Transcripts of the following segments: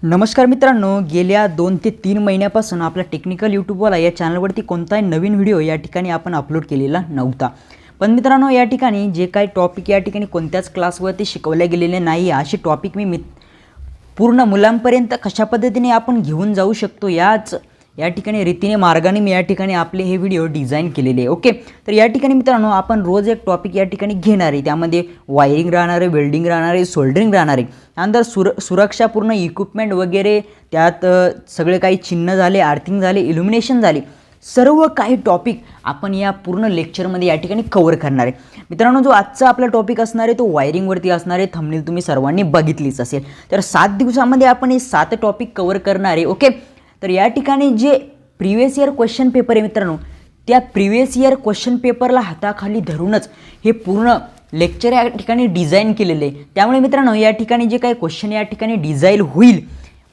नमस्कार मित्रांनो, गेल्या 2 ते 3 महिन्यापासून आपल्या टेक्निकल यूट्यूबवाला या चॅनलवरती कोणताही नवीन व्हिडिओ या ठिकाणी आपण अपलोड केलेला नव्हता। पण मित्रांनो, या ठिकाणी जे काही टॉपिक या ठिकाणी कोणत्याच क्लासवरती शिकवले गेलेले नाही, असे टॉपिक मी पूर्ण मुलांपर्यंत कशा पद्धतीने आपण घेऊन जाऊ शकतो या ठिकाणी रीतीने मार्गाने मी या ठिकाणी आपले हे व्हिडिओ डिझाइन केलेले आहे। ओके, तर या ठिकाणी मित्रांनो आपण रोज एक टॉपिक या ठिकाणी घेणार आहे। त्यामध्ये वायरिंग राहणार आहे, वेल्डिंग राहणार आहे, सोल्डरिंग राहणार आहे, त्यानंतर सुरक्षापूर्ण इक्विपमेंट वगैरे, त्यात सगळे काही चिन्ह झाले, आर्थिंग झाले, इल्युमिनेशन झाले, सर्व काही टॉपिक आपण या पूर्ण लेक्चरमध्ये या ठिकाणी कव्हर करणार आहे। मित्रांनो, जो आजचा आपला टॉपिक असणार आहे तो वायरिंगवरती असणार आहे। थंबनेल तुम्ही सर्वांनी बघितलीच असेल। तर 7 दिवसांमध्ये आपण हे 7 टॉपिक कव्हर करणार आहे। ओके, तर या ठिकाणी जे प्रिवियस इयर क्वेश्चन पेपर आहे मित्रांनो, त्या प्रिवियस इयर क्वेश्चन पेपरला हाताखाली धरूनच हे पूर्ण लेक्चर या ठिकाणी डिझाइन केलेले आहे। त्यामुळे मित्रांनो, या ठिकाणी जे काही क्वेश्चन या ठिकाणी डिझाइन होईल,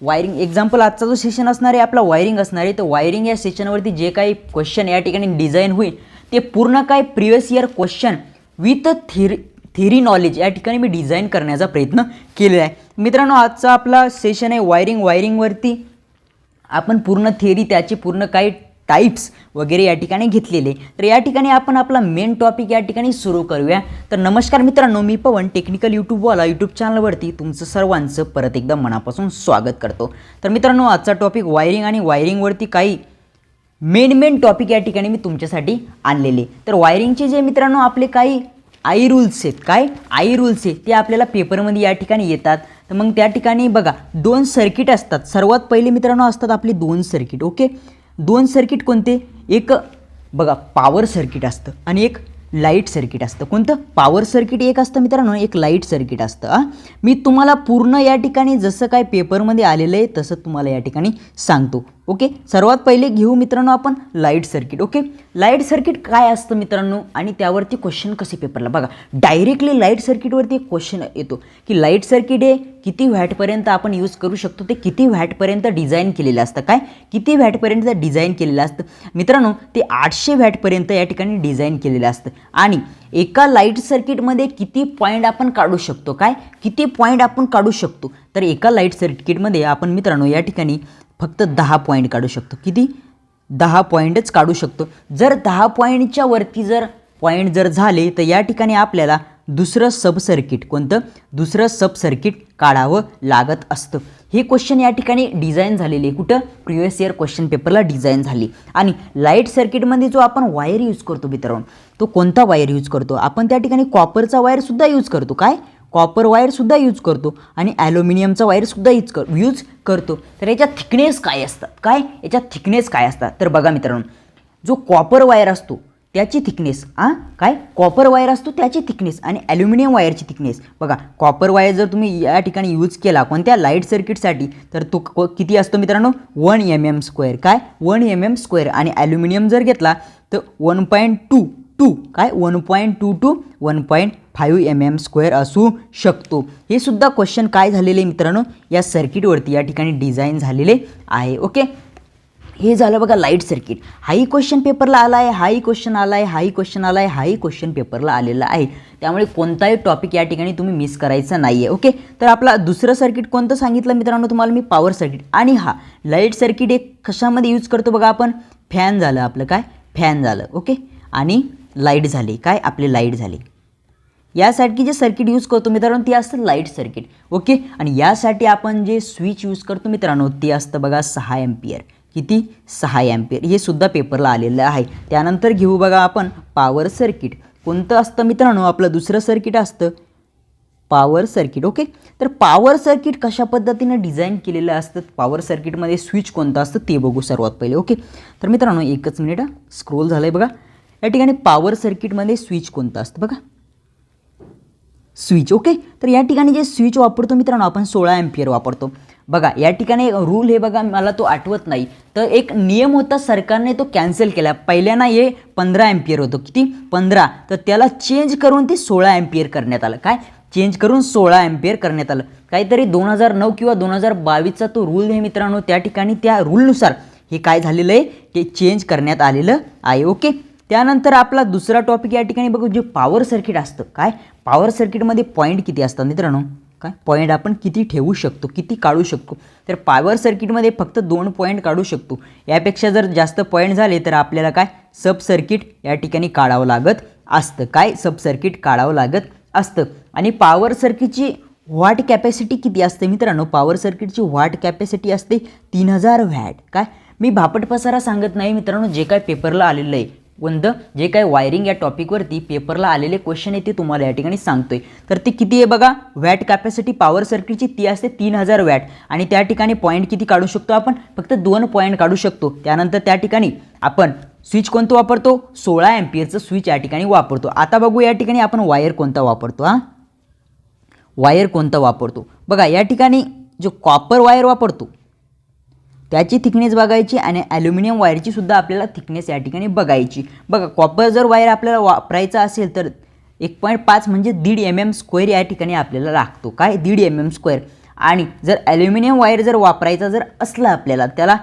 वायरिंग एक्झाम्पल आजचा जो सेशन असणार आहे आपला वायरिंग असणार आहे, तर वायरिंग या सेशनवरती जे काही क्वेश्चन या ठिकाणी डिझाइन होईल ते पूर्ण काय previous year question with theory knowledge या ठिकाणी मी डिझाइन करण्याचा प्रयत्न केलेला आहे। मित्रांनो, आजचा आपला सेशन आहे वायरिंगवरती आपण पूर्ण थेरी, त्याचे पूर्ण काही टाइप्स वगैरे या ठिकाणी घेतलेले। तर या ठिकाणी आपण आपला मेन टॉपिक या ठिकाणी सुरू करूया। तर नमस्कार मित्रांनो, मी पवन टेक्निकल यूट्यूबवाला यूट्यूब चॅनलवरती तुमचं सर्वांचं परत एकदा मनापासून स्वागत करतो। तर मित्रांनो, आजचा टॉपिक वायरिंग आणि वायरिंगवरती काही मेन टॉपिक या ठिकाणी मी तुमच्यासाठी आणलेले। तर वायरिंगचे जे मित्रांनो आपले काही आई रूल्स आहेत, काय आई रूल्स आहेत ते आपल्याला पेपरमध्ये या ठिकाणी येतात। तर मग त्या ठिकाणी बघा 2 सर्किट असतात। सर्वात पहिले मित्रांनो असतात आपले 2 सर्किट। ओके, 2 सर्किट कोणते? एक बघा पॉवर सर्किट असतं आणि एक लाईट सर्किट असतं। कोणतं? पॉवर सर्किट एक असतं मित्रांनो, एक लाईट सर्किट असतं। मी तुम्हाला पूर्ण या ठिकाणी जसं काय पेपरमध्ये आलेलं आहे तसं तुम्हाला या ठिकाणी सांगतो। ओके, सर्वात पहिले घेऊ मित्रांनो आपण light circuit. Okay, light circuit काय असतं मित्रांनो आणि त्यावरती क्वेश्चन कसे पेपरला बघा, डायरेक्टली लाईट सर्किटवरती एक क्वेश्चन येतो की लाईट सर्किट हे किती वॅटपर्यंत आपण यूज करू शकतो, ते किती वॅटपर्यंत डिझाइन केलेलं असतं। काय किती वॅटपर्यंत डिझाइन केलेलं असतं मित्रांनो? ते 800 वॅटपर्यंत या ठिकाणी डिझाइन केलेलं असतं। आणि एका लाईट सर्किटमध्ये किती पॉईंट आपण काढू शकतो, काय किती पॉईंट आपण काढू शकतो? तर एका लाईट सर्किटमध्ये आपण मित्रांनो या ठिकाणी फक्त 10 पॉईंट काढू शकतो। किती? 10 पॉईंटच काढू शकतो। जर 10 पॉईंटच्या वरती जर पॉईंट जर झाले तर या ठिकाणी आपल्याला दुसरं सब सर्किट, कोणतं दुसरं सब सर्किट काढावं लागत असतं। हे क्वेश्चन या ठिकाणी डिझाइन झालेले, कुठं प्रिवियस इयर क्वेश्चन पेपरला डिझाइन झाली। आणि लाईट सर्किटमध्ये जो आपण वायर यूज करतो मित्रांनो, तो कोणता वायर यूज करतो? आपण त्या ठिकाणी कॉपरचा वायर सुद्धा यूज करतो। काय कॉपर वायर सुद्धा यूज करतो आणि ॲल्युमिनियमचा वायर सुद्धा यूज करतो। तर याच्या थिकनेस काय असतात? काय याच्या थिकनेस काय असतात? तर बघा मित्रांनो, जो कॉपर वायर असतो त्याची थिकनेस, काय कॉपर वायर असतो त्याची थिकनेस आणि ॲल्युमिनियम वायरची थिकनेस बघा। कॉपर वायर जर तुम्ही या ठिकाणी यूज केला कोणत्या लाईट सर्किटसाठी तर तो किती असतो मित्रांनो? 1 mm²। काय 1 mm²। आणि ॲल्युमिनियम जर घेतला तर 1.22 काय 1.2 to 1.5 mm² असू शकतो। हे सुद्धा क्वेश्चन काय झालेले मित्रांनो या सर्किटवरती या ठिकाणी डिझाइन झालेले आहे। ओके, हे झालं बघा लाईट सर्किट। हाही क्वेश्चन पेपरला आला आहे, हाही क्वेश्चन आला आहे, हाही क्वेश्चन आला आहे, हाही क्वेश्चन पेपरला आलेला आहे। त्यामुळे कोणताही टॉपिक या ठिकाणी तुम्ही मिस करायचा नाही आहे। ओके, तर आपला दुसरं सर्किट कोणतं सांगितलं मित्रांनो तुम्हाला मी? Power circuit. आणि हा लाईट सर्किट एक कशामध्ये यूज करतो बघा आपण? फॅन झालं आपलं, काय फॅन झालं। ओके, आणि लाईट झाली, काय आपली लाईट झाली। यासाठी जे सर्किट यूज करतो मित्रांनो ते असतं लाईट सर्किट। ओके, आणि यासाठी आपण जे स्विच यूज करतो मित्रांनो ते असतं बघा 6 एम्पियर। किती? 6 एम्पियर। हे सुद्धा पेपरला आलेलं आहे। त्यानंतर घेऊ बघा आपण पॉवर सर्किट। कोणतं असतं मित्रांनो? आपलं दुसरं सर्किट असतं पॉवर सर्किट। ओके, तर पॉवर सर्किट कशा पद्धतीने डिझाइन केलेलं असतं? पॉवर सर्किटमध्ये स्विच कोणतं असतं ते बघू सर्वात पहिले। ओके, तर मित्रांनो एकच मिनिट, स्क्रोल झालं आहे बघा। या ठिकाणी पॉवर सर्किटमध्ये स्विच कोणतं असतं बघा? स्विच। ओके, तर या ठिकाणी जे स्विच वापरतो मित्रांनो आपण 16 एम्पियर वापरतो। बघा या ठिकाणी रूल हे बघा, मला तो आठवत नाही, तर एक नियम होता सरकारने तो कॅन्सल केला। पहिल्याना हे 15 एम्पियर होतं। किती? 15। तर त्याला चेंज करून ते 16 एम्पियर करण्यात आलं। काय चेंज करून 16 एम्पियर करण्यात आलं। काहीतरी 2009 किंवा 2022चा तो रूल आहे मित्रांनो। त्या ठिकाणी त्या रूलनुसार हे काय झालेलं आहे ते चेंज करण्यात आलेलं आहे। ओके, त्यानंतर आपला दुसरा टॉपिक या ठिकाणी बघू, जे पॉवर सर्किट असतं। काय पॉवर सर्किटमध्ये पॉईंट किती असतात मित्रांनो? काय पॉईंट आपण किती ठेवू शकतो, किती काढू शकतो. तर पॉवर सर्किटमध्ये फक्त 2 पॉईंट काढू शकतो. यापेक्षा जर जास्त पॉईंट झाले तर आपल्याला काय सब सर्किट या ठिकाणी काढावं लागत असतं. काय सब सर्किट काढावं लागत असतं. आणि पॉवर सर्किटची वॉट कॅपॅसिटी किती असते मित्रांनो? पॉवर सर्किटची वॉट कॅपॅसिटी असते 3000 वॅट. काय मी भापट पसारा सांगत नाही मित्रांनो, जे काय पेपरला आलेलं आहे कोणतं जे काय वायरिंग या टॉपिकवरती पेपरला आलेले क्वेश्चन आहे ते तुम्हाला या ठिकाणी सांगतोय. तर ते किती आहे बघा, वॅट कॅपॅसिटी पॉवर सर्किटची ती असते 3000 वॅट. आणि त्या ठिकाणी पॉईंट किती काढू शकतो आपण? फक्त 2 पॉईंट काढू शकतो. त्यानंतर त्या ठिकाणी आपण स्विच कोणतं वापरतो? 16 एम्पियरचं स्विच या ठिकाणी वापरतो. आता बघू या ठिकाणी आपण वायर कोणता वापरतो. वायर कोणता वापरतो बघा, या ठिकाणी जो कॉपर वायर वापरतो त्याची थिकनेस बघायची आणि ॲल्युमिनियम वायरची सुद्धा आपल्याला थिकनेस या ठिकाणी बघायची. बघा कॉपर जर वायर आपल्याला वापरायचा असेल तर 1.5 म्हणजे 1.5 mm स्क्वेअर या ठिकाणी आपल्याला लागतो. काय 1.5 mm स्क्वेअर. आणि जर ॲल्युमिनियम वायर जर वापरायचा जर असला आपल्याला त्याला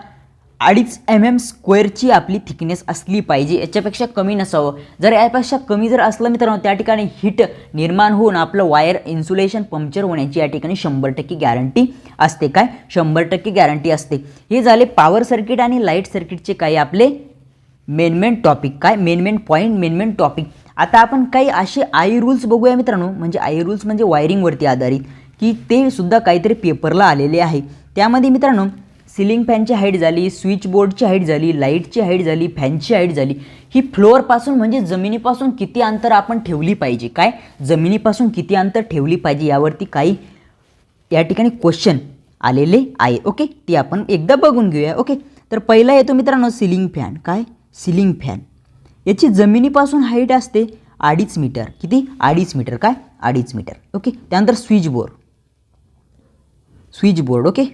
2.5 mm स्क्वेअरची आपली थिकनेस असली पाहिजे, याच्यापेक्षा कमी नसावं. जर यापेक्षा कमी जर असलं मित्रांनो त्या ठिकाणी हीट निर्माण होऊन आपलं वायर इन्सुलेशन पंक्चर होण्याची या ठिकाणी 100% गॅरंटी असते. काय 100% गॅरंटी असते. हे झाले पॉवर सर्किट आणि लाईट सर्किटचे काही आपले मेन टॉपिक. काय मेन पॉईंट मेन टॉपिक. आता आपण काही असे आई रूल्स बघूया मित्रांनो, म्हणजे आई रूल्स म्हणजे वायरिंगवरती आधारित, की ते सुद्धा काहीतरी पेपरला आलेले आहे. त्यामध्ये मित्रांनो सिलिंग फॅनची हाईट झाली, स्विच बोर्डची हाईट झाली, लाईटची हाईट झाली, फॅनची हाईट झाली. ही फ्लोअरपासून म्हणजे जमिनीपासून किती अंतर आपण ठेवली पाहिजे, काय जमिनीपासून किती अंतर ठेवली पाहिजे यावरती काही या ठिकाणी क्वेश्चन आलेले आहे. ओके, ती आपण एकदा बघून घेऊया. ओके, तर पहिला येतो मित्रांनो सिलिंग फॅन. काय सिलिंग फॅन याची जमिनीपासून हाईट असते 2.5 मीटर. किती? 2.5 मीटर. काय 2.5 मीटर. ओके, त्यानंतर स्विच बोर्ड. ओके,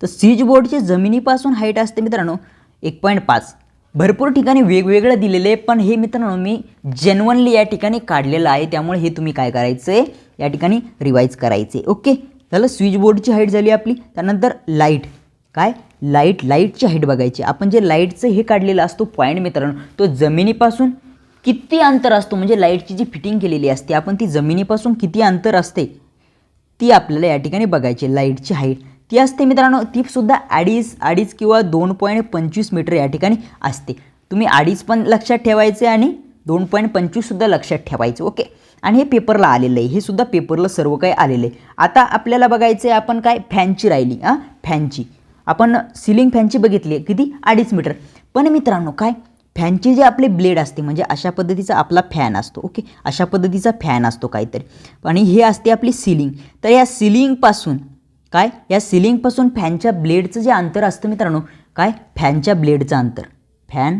तर स्विच बोर्डची जमिनीपासून हाईट असते मित्रांनो 1.5. भरपूर ठिकाणी वेगवेगळं दिलेलं आहे, पण हे मित्रांनो मी जेन्युइनली या ठिकाणी काढलेलं आहे, त्यामुळे हे तुम्ही काय करायचं आहे या ठिकाणी रिवाईज करायचे. ओके, झालं स्विच बोर्डची हाईट झाली आपली. त्यानंतर लाईट. काय लाईटची हाईट बघायची. आपण जे लाईटचं हे काढलेलं असतो पॉईंट मित्रांनो, तो जमिनीपासून किती अंतर असतो, म्हणजे लाईटची जी फिटिंग केलेली असते आपण ती जमिनीपासून किती अंतर असते ती आपल्याला या ठिकाणी बघायची. लाईटची हाईट ती असते मित्रांनो, ती सुद्धा 2.5 किंवा 2.25 मीटर या ठिकाणी असते. तुम्ही 2.5 पण लक्षात ठेवायचे आणि 2.25 सुद्धा लक्षात ठेवायचे. ओके, आणि हे पेपरला आलेलं आहे, हे सुद्धा पेपरला सर्व काही आलेलं आहे. आता आपल्याला बघायचं आहे आपण काय फॅनची राहिली. फॅनची आपण सिलिंग फॅनची बघितली किती 2.5 मीटर. पण मित्रांनो काय फॅनचे जे आपले ब्लेड असते म्हणजे अशा पद्धतीचा आपला फॅन असतो. ओके, अशा पद्धतीचा फॅन असतो काहीतरी, आणि हे असते आपली सिलिंग. तर या सिलिंगपासून काय या सिलिंगपासून फॅनच्या ब्लेडचं जे अंतर असतं मित्रांनो, काय फॅनच्या ब्लेडचं अंतर, fan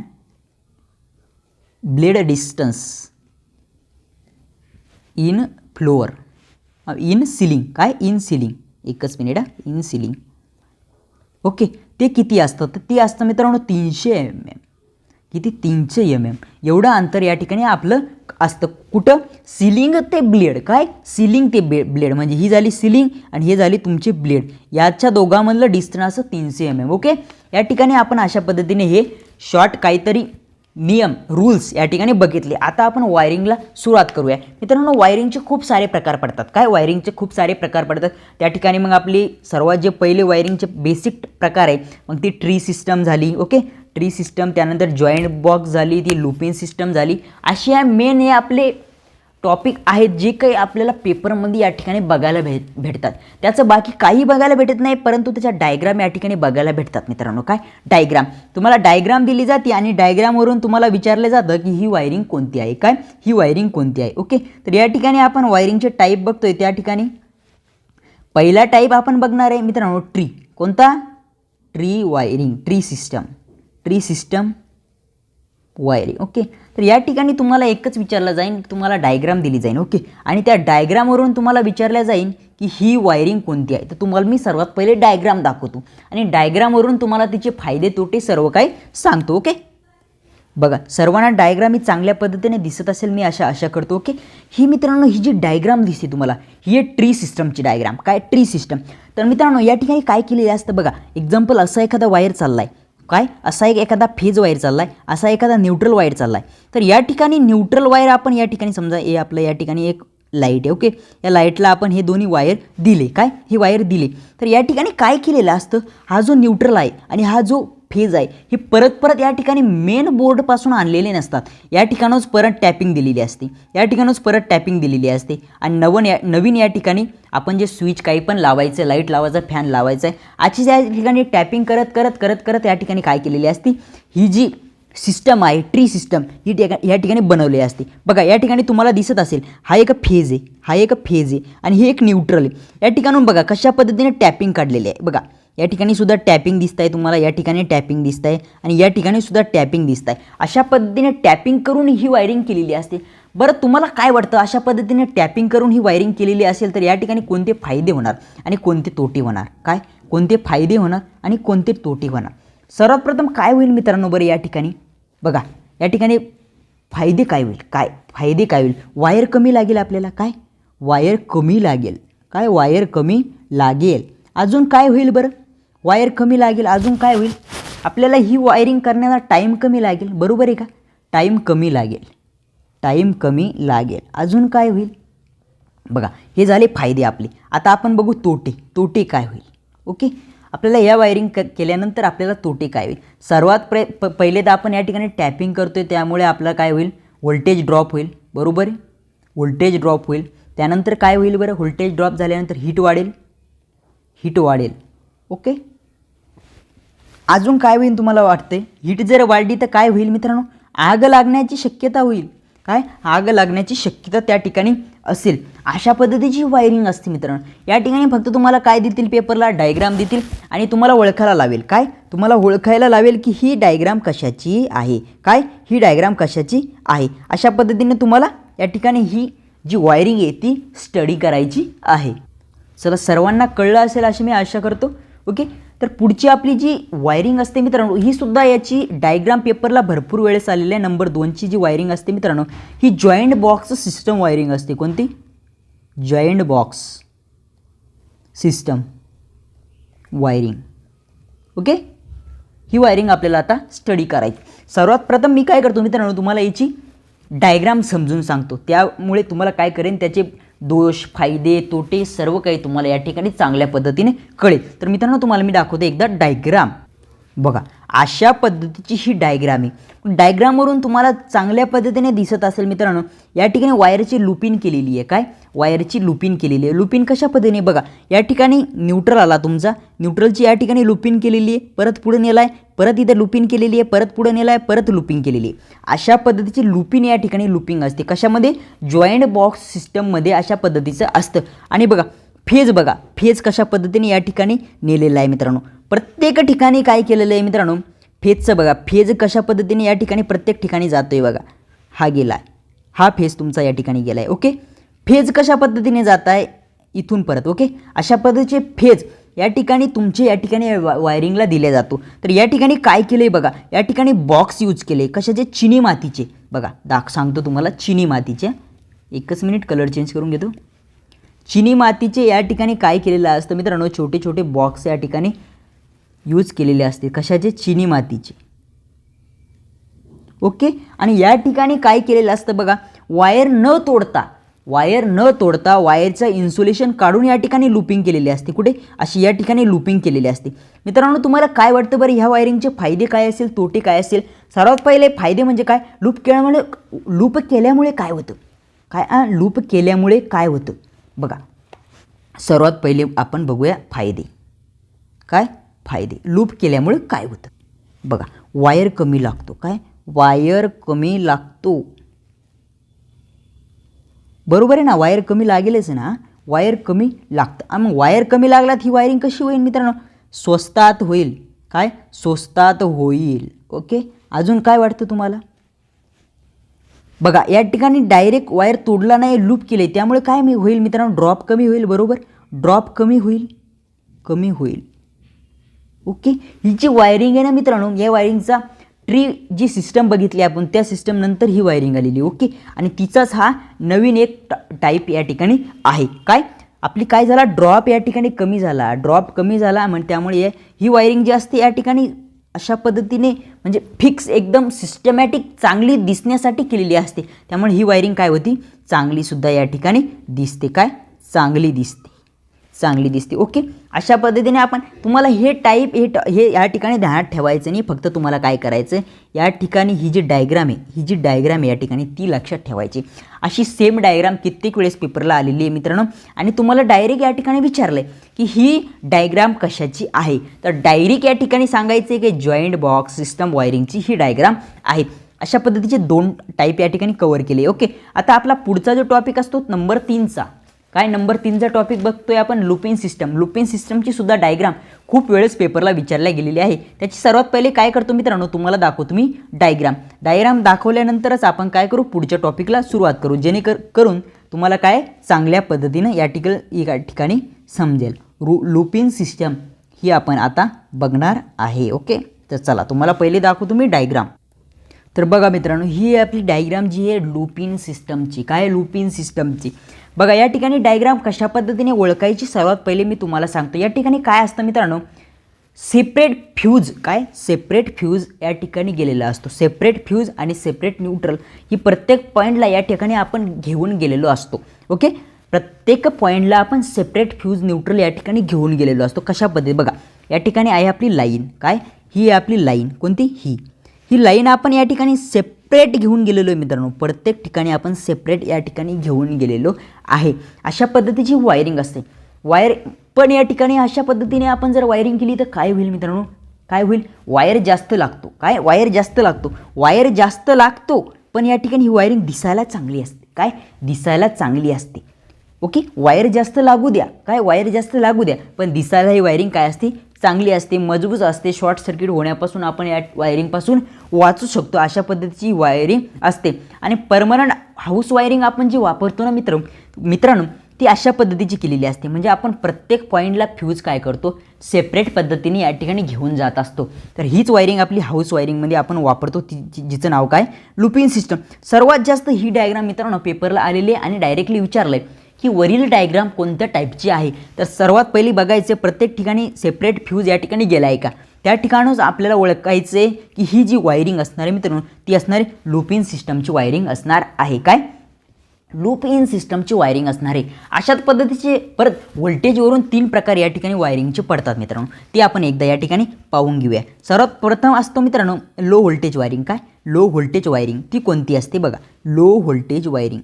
blade distance in floor in ceiling. काय इन सिलिंग, एकच मिनिट इन सिलिंग. ओके, ते किती असतं? तर ते असतं मित्रांनो 300 mm. किती? 300 mm एवढं अंतर या ठिकाणी आपलं असतं. कुठं? सिलिंग ते ब्लेड. काय सिलिंग ते ब्लेड म्हणजे ही झाली सिलिंग आणि हे झाली तुमचे ब्लेड, याच्या दोघांमधलं डिस्टन्स असं 300 mm. ओके, या ठिकाणी आपण अशा पद्धतीने हे शॉर्ट काहीतरी नियम रूल्स या ठिकाणी बघितले. आता आपण वायरिंगला सुरुवात करूया मित्रांनो. वायरिंगचे खूप सारे प्रकार पडतात. काय वायरिंगचे खूप सारे प्रकार पडतात त्या ठिकाणी. मग आपली सर्वात जे पहिले वायरिंगचे बेसिक प्रकार आहे मग ती ट्री सिस्टम झाली. ओके, ट्री सिस्टम, त्यानंतर जॉईंट बॉक्स झाली, ती लूपिंग सिस्टम झाली. असे या मेन हे आपले टॉपिक आहेत जे काही आपल्याला पेपरमध्ये या ठिकाणी बघायला भेटतात. त्याचं बाकी काही बघायला भेटत नाही, परंतु त्याच्या डायग्राम या ठिकाणी बघायला भेटतात मित्रांनो. काय डायग्राम, तुम्हाला डायग्राम दिली जाते आणि डायग्रामवरून तुम्हाला विचारलं जातं की ही वायरिंग कोणती आहे. काय ही वायरिंग कोणती आहे. ओके, तर या ठिकाणी आपण वायरिंगचे टाईप बघतोय. त्या ठिकाणी पहिला टाईप आपण बघणार आहे मित्रांनो ट्री. कोणता? Tree wiring, tree system wiring. Okay, तर या ठिकाणी तुम्हाला एकच विचारलं जाईल, तुम्हाला डायग्राम दिली जाईल. ओके, आणि त्या डायग्रामवरून तुम्हाला विचारलं जाईल की ही वायरिंग कोणती आहे. तर तुम्हाला मी सर्वात पहिले डायग्राम दाखवतो आणि डायग्रामवरून तुम्हाला तिचे फायदे तोटे सर्व काही सांगतो. ओके, बघा सर्वांना डायग्राम ही चांगल्या पद्धतीने दिसत असेल मी आशा करतो. ओके, ही मित्रांनो ही जी डायग्राम दिसते तुम्हाला ही आहे ट्री सिस्टमची डायग्राम. काय ट्री सिस्टम. तर मित्रांनो या ठिकाणी काय केलेलं असतं बघा, एक्झाम्पल असा एखादा वायर चालला आहे. काय असा एखादा फेज वायर चालला आहे, असा एखादा न्यूट्रल वायर चालला आहे. तर या ठिकाणी न्यूट्रल वायर आपण या ठिकाणी समजा हे आपलं या ठिकाणी एक लाईट आहे. ओके, या लाईटला आपण हे दोन्ही वायर दिले, काय हे वायर दिले. तर या ठिकाणी काय केलेलं असतं, हा जो न्यूट्रल आहे आणि हा जो फेज आहे हे परत परत या ठिकाणी मेन बोर्डपासून आणलेले नसतात. या ठिकाणच परत टॅपिंग दिलेली असते, या ठिकाणच परत टॅपिंग दिलेली असते. आणि नवीन या ठिकाणी आपण जे स्विच काही पण लावायचं, लाईट लावायचं, फॅन लावायचं आहे, आजची या ठिकाणी टॅपिंग करत करत करत करत या ठिकाणी काय केलेली असते, ही जी सिस्टम आहे, ट्री सिस्टम, ही या ठिकाणी बनवली असते. बघा या ठिकाणी तुम्हाला दिसत असेल, हा एक फेज आहे, हा एक फेज आहे आणि हे एक न्यूट्रल आहे. या ठिकाणून बघा कशा पद्धतीने टॅपिंग काढलेली आहे. बघा या ठिकाणी सुद्धा टॅपिंग दिसत आहे तुम्हाला, या ठिकाणी टॅपिंग दिसत आहे आणि या ठिकाणी सुद्धा टॅपिंग दिसत आहे. अशा पद्धतीने टॅपिंग करून ही वायरिंग केलेली असते. बरं तुम्हाला काय वाटतं, अशा पद्धतीने टॅपिंग करून ही वायरिंग केलेली असेल तर या ठिकाणी कोणते फायदे होणार आणि कोणते तोटे होणार, काय कोणते फायदे होणार आणि कोणते तोटे होणार. सर्वात प्रथम काय होईल मित्रांनो, बरं या ठिकाणी बघा या ठिकाणी फायदे काय होईल, काय फायदे काय होईल, वायर कमी लागेल आपल्याला, काय वायर कमी लागेल, काय वायर कमी लागेल. अजून काय होईल बरं, वायर कमी लागेल, अजून काय होईल, आपल्याला ही वायरिंग करण्याचा टाईम कमी लागेल, बरोबर आहे का, टाईम कमी लागेल, टाईम कमी लागेल. अजून काय होईल, बघा हे झाले फायदे आपले. आता आपण बघू तोटे, तोटे काय होईल. ओके, आपल्याला या वायरिंग केल्यानंतर आपल्याला तोटे काय होईल. सर्वात पहिले तर आपण या ठिकाणी टॅपिंग करतोय, त्यामुळे आपलं काय होईल, व्होल्टेज ड्रॉप होईल, बरोबर आहे, व्होल्टेज ड्रॉप होईल. त्यानंतर काय होईल बरं, व्होल्टेज ड्रॉप झाल्यानंतर हीट वाढेल, हीट वाढेल. ओके, अजून काय होईल तुम्हाला वाटते, हीट जर वाढली तर काय होईल मित्रांनो, आग लागण्याची शक्यता होईल, काय आग लागण्याची शक्यता त्या ठिकाणी असेल. अशा पद्धतीची वायरिंग असते मित्रांनो. या ठिकाणी फक्त तुम्हाला काय देतील, पेपरला डायग्राम देतील आणि तुम्हाला ओळखायला लावेल, काय तुम्हाला ओळखायला लावेल की ही डायग्राम कशाची आहे, काय ही डायग्राम कशाची आहे. अशा पद्धतीने तुम्हाला या ठिकाणी ही जी वायरिंग आहे ती स्टडी करायची आहे. चला सर्वांना कळलं असेल अशी मी आशा करतो. ओके, तर पुढची आपली जी वायरिंग असते मित्रांनो, ही सुद्धा याची डायग्राम पेपरला भरपूर वेळेस आलेली आहे. नंबर 2ची जी वायरिंग असते मित्रांनो, ही जॉईंट बॉक्स सिस्टम वायरिंग असते. कोणती, joint box system wiring. Okay, ही वायरिंग आपल्याला आता स्टडी करायची. सर्वात प्रथम मी काय करतो मित्रांनो, तुम्हाला याची डायग्राम समजून सांगतो, त्यामुळे तुम्हाला काय करेन, त्याचे दोष, फायदे, तोटे सर्व काही तुम्हाला या ठिकाणी चांगल्या पद्धतीने कळेल. तर मित्रांनो तुम्हाला मी दाखवतो एकदा डायग्राम. बघा अशा पद्धतीची ही डायग्राम आहे. डायग्रामवरून तुम्हाला चांगल्या पद्धतीने दिसत असेल मित्रांनो, या ठिकाणी वायरची लूपिंग केलेली आहे, काय वायरची लूपिंग केलेली आहे. लूपिंग कशा पद्धतीने, बघा या ठिकाणी न्यूट्रल आला तुमचा, न्यूट्रलची या ठिकाणी लूपिंग केलेली आहे, परत पुढे नेला आहे, परत इथे लूपिंग केलेली आहे, परत पुढे नेला आहे, परत लूपिंग केलेली आहे. अशा पद्धतीची लूपिंग या ठिकाणी लूपिंग असते. कशामध्ये, जॉईंट बॉक्स सिस्टममध्ये अशा पद्धतीचं असतं. आणि बघा फेज, बघा फेज कशा पद्धतीने या ठिकाणी नेलेला आहे मित्रांनो. प्रत्येक ठिकाणी काय केलेलं आहे मित्रांनो, फेजचं बघा, फेज कशा पद्धतीने या ठिकाणी प्रत्येक ठिकाणी जातोय. बघा हा गेला आहे, हा फेज तुमचा या ठिकाणी गेला आहे. ओके, फेज कशा पद्धतीने जात आहे इथून परत. ओके, अशा पद्धतीचे फेज या ठिकाणी तुमचे या ठिकाणी वायरिंगला दिले जातो. तर या ठिकाणी काय केलं आहे बघा, या ठिकाणी बॉक्स यूज केले, कशाचे, चिनी मातीचे. बघा सांगतो तुम्हाला, चिनी मातीचे. एकच मिनिट कलर चेंज करून घेतो. चिनी मातीचे या ठिकाणी काय केलेलं असतं मित्रांनो, छोटे छोटे बॉक्स या ठिकाणी यूज केलेले असते. कशाचे, चिनी मातीचे. ओके, आणि या ठिकाणी काय केलेलं असतं बघा, वायर न तोडता वायरचं इन्सुलेशन काढून या ठिकाणी लूपिंग केलेली असते. कुठे, अशी या ठिकाणी लूपिंग केलेली असते. मित्रांनो तुम्हाला काय वाटतं बरं, ह्या वायरिंगचे फायदे काय असेल, तोटे काय असेल. सर्वात पहिले फायदे म्हणजे काय, लूप केल्यामुळे काय होतं, काय लूप केल्यामुळे काय होतं. बघा सर्वात पहिले आपण बघूया फायदे. काय फायदे, लूप केल्यामुळे काय होतं. बघा वायर कमी लागतो, काय वायर कमी लागतो, बरोबर आहे ना, वायर कमी लागेलच ना, वायर कमी लागतं. मग वायर कमी लागलात ही वायरिंग कशी होईल मित्रांनो, स्वस्तात होईल. काय स्वस्तात होईल. ओके, अजून काय वाटतं तुम्हाला. बघा या ठिकाणी डायरेक्ट वायर तोडला नाही, लूप केले, त्यामुळे काय होईल मित्रांनो, ड्रॉप कमी होईल. बरोबर, ड्रॉप कमी होईल. ओके, ही जी वायरिंग आहे ना मित्रांनो, या वायरिंगचा ट्री जी सिस्टम बघितली आपण, त्या सिस्टम नंतर ही वायरिंग आलेली. ओके, आणि तिचाच हा नवीन एक टाईप या ठिकाणी आहे. काय आपली काय झाला, ड्रॉप या ठिकाणी कमी झाला, ड्रॉप कमी झाला. म्हणजे त्यामुळे ही वायरिंग जी असते या ठिकाणी अशा पद्धतीने म्हणजे फिक्स एकदम सिस्टमॅटिक चांगली दिसण्यासाठी केलेली असते, त्यामुळे ही वायरिंग काय होती, चांगलीसुद्धा या ठिकाणी दिसते, काय चांगली दिसते, चांगली दिसते. ओके, अशा पद्धतीने आपण तुम्हाला हे टाईप हे या ठिकाणी ध्यानात ठेवायचं नाही. फक्त तुम्हाला काय करायचं, या ठिकाणी ही जी डायग्राम आहे या ठिकाणी ती लक्षात ठेवायची. अशी सेम डायग्राम कित्येक वेळेस पेपरला आलेली आहे मित्रांनो, आणि तुम्हाला डायरेक्ट या ठिकाणी विचारलं आहे की ही डायग्राम कशाची आहे, तर डायरेक्ट या ठिकाणी सांगायचं आहे की जॉईंट बॉक्स सिस्टम वायरिंगची ही डायग्राम आहे. अशा पद्धतीचे 2 टाईप या ठिकाणी कव्हर केले. ओके, आता आपला पुढचा जो टॉपिक असतो नंबर 3चा, काय नंबर 3चा टॉपिक बघतोय आपण, लूपिंग सिस्टम. लूपिंग सिस्टमची सुद्धा डायग्राम खूप वेळेस पेपरला विचारल्या गेलेली आहे. त्याची सर्वात पहिले काय करतो मित्रांनो, तुम्हाला दाखवतो मी डायग्राम दाखवल्यानंतरच आपण काय करू, पुढच्या टॉपिकला सुरुवात करू, जेणेकरून तुम्हाला काय चांगल्या पद्धतीनं या ठिकाणी समजेल. लूपिंग सिस्टम ही आपण आता बघणार आहे. ओके, तर चला तुम्हाला पहिले दाखवतो मी डायग्राम. तर बघा मित्रांनो, ही आपली डायग्राम जी आहे लूपिंग सिस्टमची, काय लूपिंग सिस्टमची. बघा या ठिकाणी डायग्राम कशा पद्धतीने ओळखायची सर्वात पहिले मी तुम्हाला सांगतो. या ठिकाणी काय असतं मित्रांनो, सेपरेट फ्यूज या ठिकाणी गेलेला असतो. सेपरेट फ्यूज आणि सेपरेट न्यूट्रल ही प्रत्येक पॉईंटला या ठिकाणी आपण घेऊन गेलेलो असतो. ओके, प्रत्येक पॉईंटला आपण सेपरेट फ्यूज न्यूट्रल या ठिकाणी घेऊन गेलेलो असतो. कशा पद्धती बघा, या ठिकाणी आहे आपली लाईन, काय ही आहे आपली लाईन, कोणती ही लाईन आपण या ठिकाणी सेपरेट घेऊन गेलेलो आहे मित्रांनो. प्रत्येक ठिकाणी आपण सेपरेट या ठिकाणी घेऊन गेलेलो आहे. अशा पद्धतीची वायरिंग असते. पण या ठिकाणी अशा पद्धतीने आपण जर वायरिंग केली तर काय होईल मित्रांनो, काय होईल, वायर जास्त लागतो. पण या ठिकाणी ही वायरिंग दिसायला चांगली असते, काय दिसायला चांगली असते. ओके, वायर जास्त लागू द्या, पण दिसायला ही वायरिंग काय असते, चांगली असते, मजबूत असते. शॉर्ट सर्किट होण्यापासून आपण या वायरिंगपासून वाचू शकतो. अशा पद्धतीची वायरिंग असते. आणि परमनंट हाऊस वायरिंग आपण जी वापरतो ना मित्रांनो, ती अशा पद्धतीची केलेली असते. म्हणजे आपण प्रत्येक पॉईंटला फ्यूज काय करतो, सेपरेट पद्धतीने या ठिकाणी घेऊन जात असतो. तर हीच वायरिंग आपली हाऊस वायरिंगमध्ये आपण वापरतो, जिचं नाव काय, लूपिंग सिस्टम. सर्वात जास्त ही डायग्राम मित्रांनो पेपरला आलेली आहे आणि डायरेक्टली विचारलं आहे की वरील डायग्राम कोणत्या टाईपची आहे. तर सर्वात पहिली बघायचं, प्रत्येक ठिकाणी सेपरेट फ्यूज या ठिकाणी गेला आहे का, त्या ठिकाणच आपल्याला ओळखायचं आहे की ही जी वायरिंग असणार आहे मित्रांनो, ती असणार आहे लूपिंग सिस्टमची वायरिंग असणार आहे. काय लूपिंग सिस्टमची वायरिंग असणार आहे. अशाच पद्धतीचे परत व्होल्टेजवरून 3 प्रकार या ठिकाणी वायरिंगचे पडतात मित्रांनो, ते आपण एकदा या ठिकाणी पाहून घेऊया. सर्वात प्रथम असतो मित्रांनो लो व्होल्टेज वायरिंग. काय लो व्होल्टेज वायरिंग, ती कोणती असते बघा, low voltage wiring.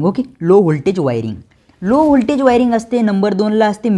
Okay, low voltage wiring असते. नंबर 2ला असते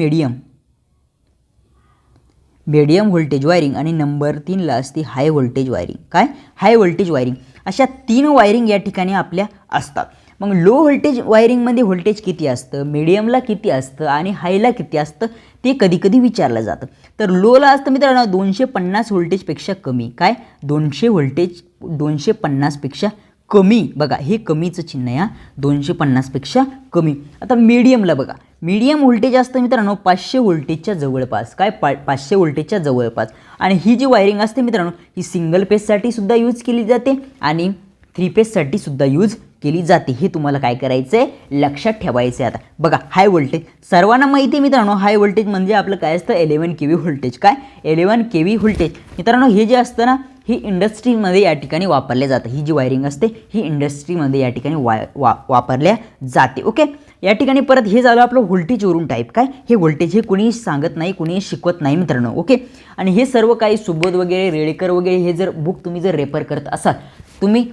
मीडियम व्होल्टेज वायरिंग आणि नंबर 3ला असते हाय व्होल्टेज वायरिंग. काय हाय व्होल्टेज वायरिंग. अशा 3 वायरिंग या ठिकाणी आपल्या असतात. मग लो व्होल्टेज वायरिंगमध्ये व्होल्टेज किती असतं, मीडियमला किती असतं आणि हायला किती असतं ते कधी विचारलं जातं. तर लोला असतं मित्रांनो 250 व्होल्टेजपेक्षा कमी. काय 250 पेक्षा कमी. बघा हे कमीचं चिन्ह आहे, 250पेक्षा कमी. आता मीडियमला बघा, मीडियम व्होल्टेज असतं मित्रांनो 500 व्होल्टेजच्या जवळपास. काय 500 व्होल्टेजच्या जवळपास. आणि ही जी वायरिंग असते मित्रांनो, ही सिंगल पेजसाठी सुद्धा यूज केली जाते आणि 3 पेजसाठी सुद्धा यूज केली जाते. हे तुम्हाला काय करायचं आहे, लक्षात ठेवायचं आहे. आता बघा हाय व्होल्टेज, सर्वांना माहिती आहे मित्रांनो, हाय व्होल्टेज म्हणजे आपलं काय असतं 11 kV व्होल्टेज. काय 11 kV व्होल्टेज मित्रांनो, हे जे असतं ना, ही इंडस्ट्रीमध्ये या ठिकाणी वापरले जातं. ही जी वायरिंग असते ही इंडस्ट्रीमध्ये या ठिकाणी वापरल्या जाते. ओके, या ठिकाणी परत हे झालं आपलं व्होल्टेजवरून टाईप. काय हे व्होल्टेज हे कुणीही सांगत नाही, कुणीही शिकवत नाही मित्रांनो. ओके, आणि हे सर्व काही सुबोध वगैरे, रेडेकर वगैरे हे जर बुक तुम्ही जर रेफर करत असाल, तुम्ही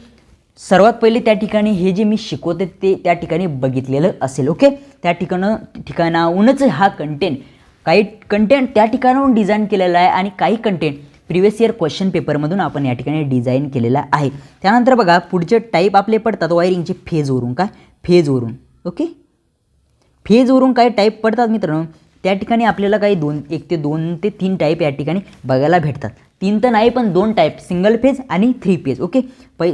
सर्वात पहिले त्या ठिकाणी हे जे मी शिकवते ते त्या ठिकाणी बघितलेलं असेल. ओके, त्या ठिकाणाहूनच हा काही कंटेंट त्या ठिकाणाहून डिझाईन केलेला आहे आणि काही कंटेंट प्रिव्हियस इयर क्वेश्चन पेपरमधून आपण या ठिकाणी डिझाईन केलेला आहे. त्यानंतर बघा पुढचे टाईप आपले पडतात वायरिंगचे फेजवरून. काय फेजवरून. ओके, फेजवरून काय टाईप पडतात मित्रांनो, त्या ठिकाणी आपल्याला काही 2 ते 3 टाईप या ठिकाणी बघायला भेटतात. 3 तर नाही पण 2 टाईप, सिंगल फेज आणि 3 फेज. ओके,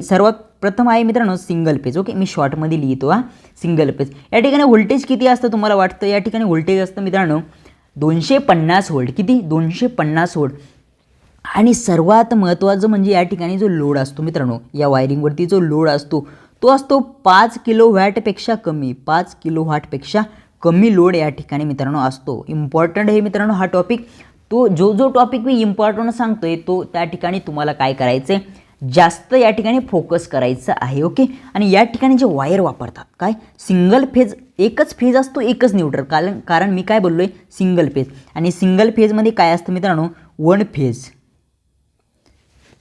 सर्वात प्रथम आहे मित्रांनो सिंगल फेज. ओके, मी शॉर्टमध्ये लिहितो सिंगल फेज. या ठिकाणी व्होल्टेज किती असतं तुम्हाला वाटतं, या ठिकाणी व्होल्टेज असतं मित्रांनो 250 व्होल्ट. किती 250 व्होल्ट. आणि सर्वात महत्त्वाचं म्हणजे या ठिकाणी जो लोड असतो मित्रांनो, या वायरिंगवरती जो लोड असतो तो असतो 5 किलोवॅटपेक्षा कमी. 5 किलोवॅटपेक्षा कमी लोड या ठिकाणी मित्रांनो असतो. इम्पॉर्टंट आहे मित्रांनो हा टॉपिक. तो जो टॉपिक मी इम्पॉर्टंट सांगतोय तो त्या ठिकाणी तुम्हाला काय करायचं आहे, जास्त या ठिकाणी फोकस करायचं आहे. ओके. आणि या ठिकाणी जे वायर वापरतात काय, सिंगल फेज, एकच फेज असतो, एकच न्यूट्रल. कारण मी काय बोललो आहे, सिंगल फेज. आणि सिंगल फेजमध्ये काय असतं मित्रांनो, वन फेज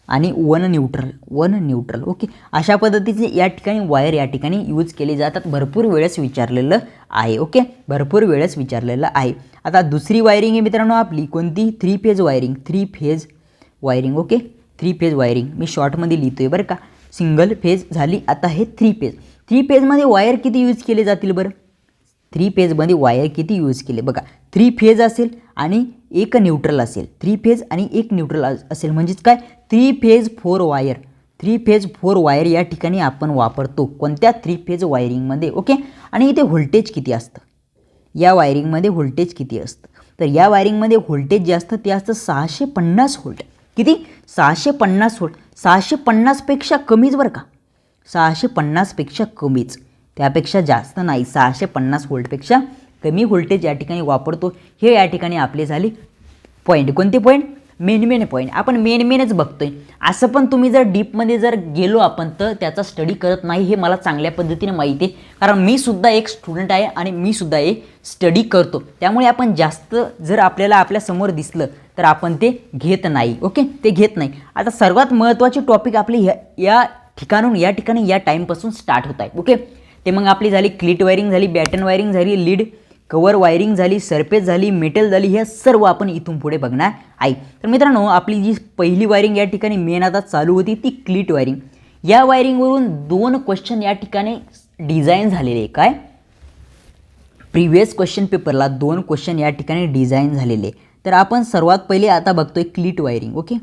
आणि वन न्यूट्रल. ओके. अशा पद्धतीचे या ठिकाणी वायर या ठिकाणी यूज केले जातात. भरपूर वेळेस विचारलेलं आहे. ओके. भरपूर वेळेस विचारलेलं आहे. आता दुसरी वायरिंग आहे मित्रांनो आपली कोणती, 3 phase wiring. Okay. 3 phase wiring मी शॉर्टमध्ये लिहितोय बरं का. सिंगल फेज झाली, आता हे 3 फेज. 3 फेजमध्ये वायर किती यूज केले जातील बरं, 3 फेजमध्ये वायर किती यूज केले बघा. 3 फेज असेल आणि एक न्यूट्रल असेल, 3 फेज आणि एक न्यूट्रल असेल म्हणजेच काय, 3 फेज 4 वायर. 3 फेज 4 वायर या ठिकाणी आपण वापरतो कोणत्या, 3 फेज वायरिंगमध्ये. ओके. आणि इथे व्होल्टेज किती असतं, या वायरिंगमध्ये व्होल्टेज किती असतं, तर या वायरिंगमध्ये व्होल्टेज जे असतं ते असतं 650 व्होल्ट. किती, 650 व्होल्ट. 650पेक्षा कमीच बरं का, 650पेक्षा कमीच, त्यापेक्षा जास्त नाही. 650 व्होल्टपेक्षा कमी व्होल्टेज या ठिकाणी वापरतो. हे या ठिकाणी आपले झाले पॉईंट. कोणते पॉईंट, मेन पॉईंट. आपण मेनच बघतोय. असं पण तुम्ही जर डीपमध्ये जर गेलो आपण तर त्याचा स्टडी करत नाही, हे मला चांगल्या पद्धतीने माहिती आहे. कारण मी सुद्धा एक स्टुडंट आहे आणि मी सुद्धा एक स्टडी करतो. त्यामुळे आपण जास्त जर आपल्याला आपल्यासमोर दिसलं तर आपण ते घेत नाही. ओके. ते घेत नाही. आता सर्वात महत्त्वाचे टॉपिक आपले या ठिकाणी या टाईमपासून स्टार्ट होत आहे. ओके. ते मग आपली झाली क्लिट वायरिंग झाली, बॅटन वायरिंग झाली, लीड कवर वायरिंग झाली, सरफेस झाली, मेटल झाली. हे सर्व आपण इथून पुढे बघणार आहे. तर मित्रांनो आपली जी पहिली वायरिंग या ठिकाणी मेन आता चालू होती ती क्लिट वायरिंग. या वायरिंगवरून 2 क्वेश्चन या ठिकाणी डिझाईन झालेले आहे. काय, प्रिव्हियस क्वेश्चन पेपरला 2 क्वेश्चन या ठिकाणी डिझाईन झालेले. तर आपण सर्वात पहिले आता बघतोय क्लिट वायरिंग. ओके.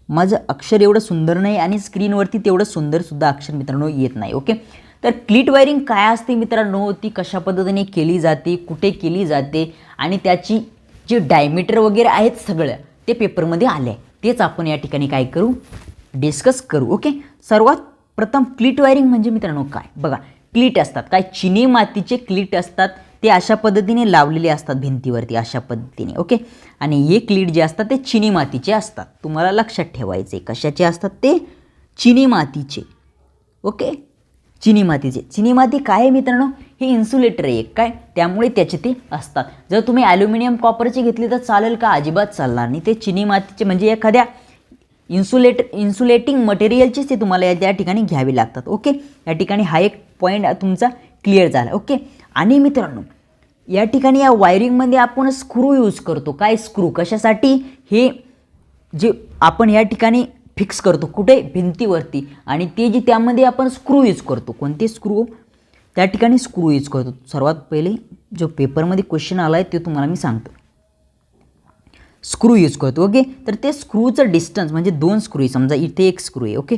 माझं अक्षर एवढं सुंदर नाही आणि स्क्रीनवरती तेवढं सुंदरसुद्धा अक्षर मित्रांनो येत नाही. ओके. तर क्लिट वायरिंग काय असते मित्रांनो, ती कशा पद्धतीने केली जाते, कुठे केली जाते आणि त्याची जे डायमीटर वगैरे आहेत सगळं ते पेपरमध्ये आले आहे. तेच आपण या ठिकाणी काय करू, डिस्कस करू. ओके. सर्वात प्रथम क्लिट वायरिंग म्हणजे मित्रांनो काय बघा, क्लिट असतात काय, चिनी मातीचे क्लिट असतात. ते अशा पद्धतीने लावलेले असतात भिंतीवरती अशा पद्धतीने. ओके. आणि हे क्लिट जे असतात ते चिनी मातीचे असतात. तुम्हाला लक्षात ठेवायचे कशाचे असतात ते, चिनी मातीचे. ओके. चिनी माती काय आहे मित्रांनो, हे इन्सुलेटर आहे काय, त्यामुळे त्याचे ते असतात. जर तुम्ही ॲल्युमिनियम कॉपरचे घेतले तर चालेल का, अजिबात चालणार नाही. ते चिनी मातीचे म्हणजे एखाद्या इन्सुलेटिंग मटेरियलचेच ते तुम्हाला या ठिकाणी घ्यावे लागतात. ओके. या ठिकाणी हा एक पॉईंट तुमचा क्लिअर झाला. ओके. आणि मित्रांनो या ठिकाणी या वायरिंगमध्ये आपण स्क्रू यूज करतो. काय, स्क्रू कशासाठी, हे जे आपण या ठिकाणी फिक्स करतो कुठे, भिंतीवरती. आणि ते जे त्यामध्ये आपण स्क्रू यूज करतो, कोणते स्क्रू, त्या ठिकाणी स्क्रू यूज करतो. सर्वात पहिले जो पेपरमध्ये क्वेश्चन आला आहे ते तुम्हाला मी सांगतो. स्क्रू यूज करतो. ओके. तर ते स्क्रूचं डिस्टन्स म्हणजे 2 स्क्रू आहे. समजा इथे एक स्क्रू आहे. ओके.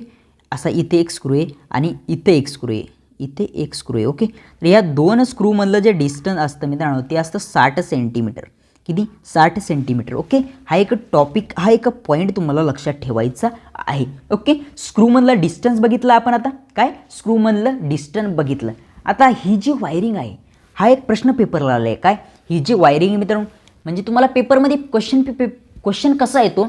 असा इथे एक स्क्रू आहे आणि इथे एक स्क्रू आहे, इथे एक स्क्रू आहे. ओके. तर या 2 स्क्रूमधलं जे डिस्टन्स असतं मित्रांनो ते असतं 60 सेंटीमीटर. किती, 60 सेंटीमीटर. ओके. हा एक टॉपिक, हा एक पॉईंट तुम्हाला लक्षात ठेवायचा आहे. ओके. स्क्रूमधलं डिस्टन्स बघितलं आपण. आता काय, स्क्रूमधलं डिस्टन्स बघितलं. आता ही जी वायरिंग आहे, हा एक प्रश्न पेपरला आला आहे. काय, ही जी वायरिंग मित्रांनो म्हणजे तुम्हाला पेपरमध्ये क्वेश्चन कसा येतो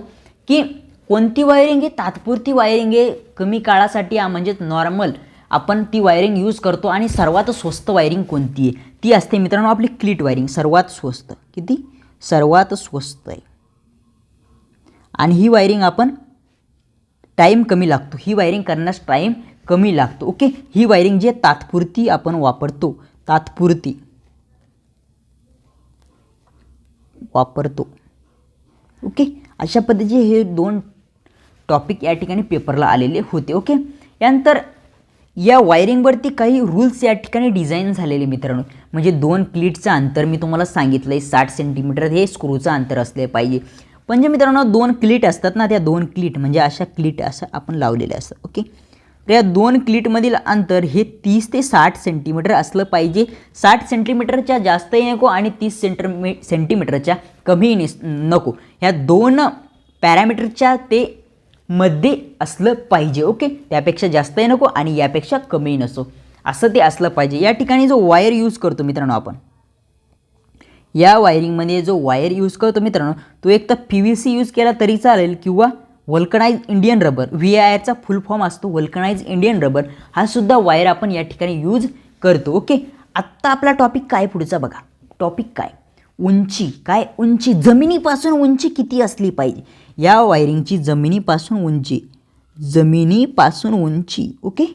की कोणती वायरिंग आहे, तात्पुरती वायरिंग आहे, कमी काळासाठी म्हणजेच नॉर्मल आपण ती वायरिंग यूज करतो. आणि सर्वात स्वस्त वायरिंग कोणती आहे, ती असते मित्रांनो आपली क्लिट वायरिंग. सर्वात स्वस्त, किती, सर्वात स्वस्त आहे. आणि ही वायरिंग आपण टाईम कमी लागतो, ही वायरिंग करण्यास टाईम कमी लागतो. ओके. ही वायरिंग जी तात्पुरती आपण वापरतो, तात्पुरती वापरतो. ओके. अशा पद्धतीचे हे 2 टॉपिक या ठिकाणी पेपरला आलेले होते. ओके. यानंतर या वायरिंगवरती काही रूल्स या ठिकाणी डिझाईन झालेले मित्रांनो. म्हणजे 2 क्लिटचं अंतर मी तुम्हाला सांगितलं आहे 60 सेंटीमीटर हे स्क्रूचं अंतर असले पाहिजे. म्हणजे मित्रांनो 2 क्लिट असतात ना, त्या 2 क्लिट म्हणजे अशा क्लिट असं आपण लावलेले असतात. ओके. तर या 2 क्लिटमधील अंतर हे 30 ते 60 सेंटीमीटर असलं पाहिजे. 60 सेंटीमीटरच्या जास्तही नको आणि 30 सेंटीमीटरच्या कमी नको. ह्या 2 पॅरामीटरच्या ते मध्ये असलं पाहिजे. ओके. त्यापेक्षा जास्तही नको आणि यापेक्षा कमी नसो. असं ते असलं पाहिजे. या ठिकाणी जो वायर यूज करतो मित्रांनो आपण, या वायरिंगमध्ये जो वायर यूज करतो मित्रांनो, तो एक तर PVC यूज केला तरी चालेल किंवा वल्कनाइज इंडियन रबर, VIRचा फुल फॉर्म असतो वल्कनाइज इंडियन रबर, हा सुद्धा वायर आपण या ठिकाणी यूज करतो. ओके, आत्ता आपला टॉपिक काय पुढचा बघा. टॉपिक काय, उंची. काय उंची, जमिनीपासून उंची किती असली पाहिजे या वायरिंगची, जमिनीपासून उंची, जमिनीपासून उंची. ओके,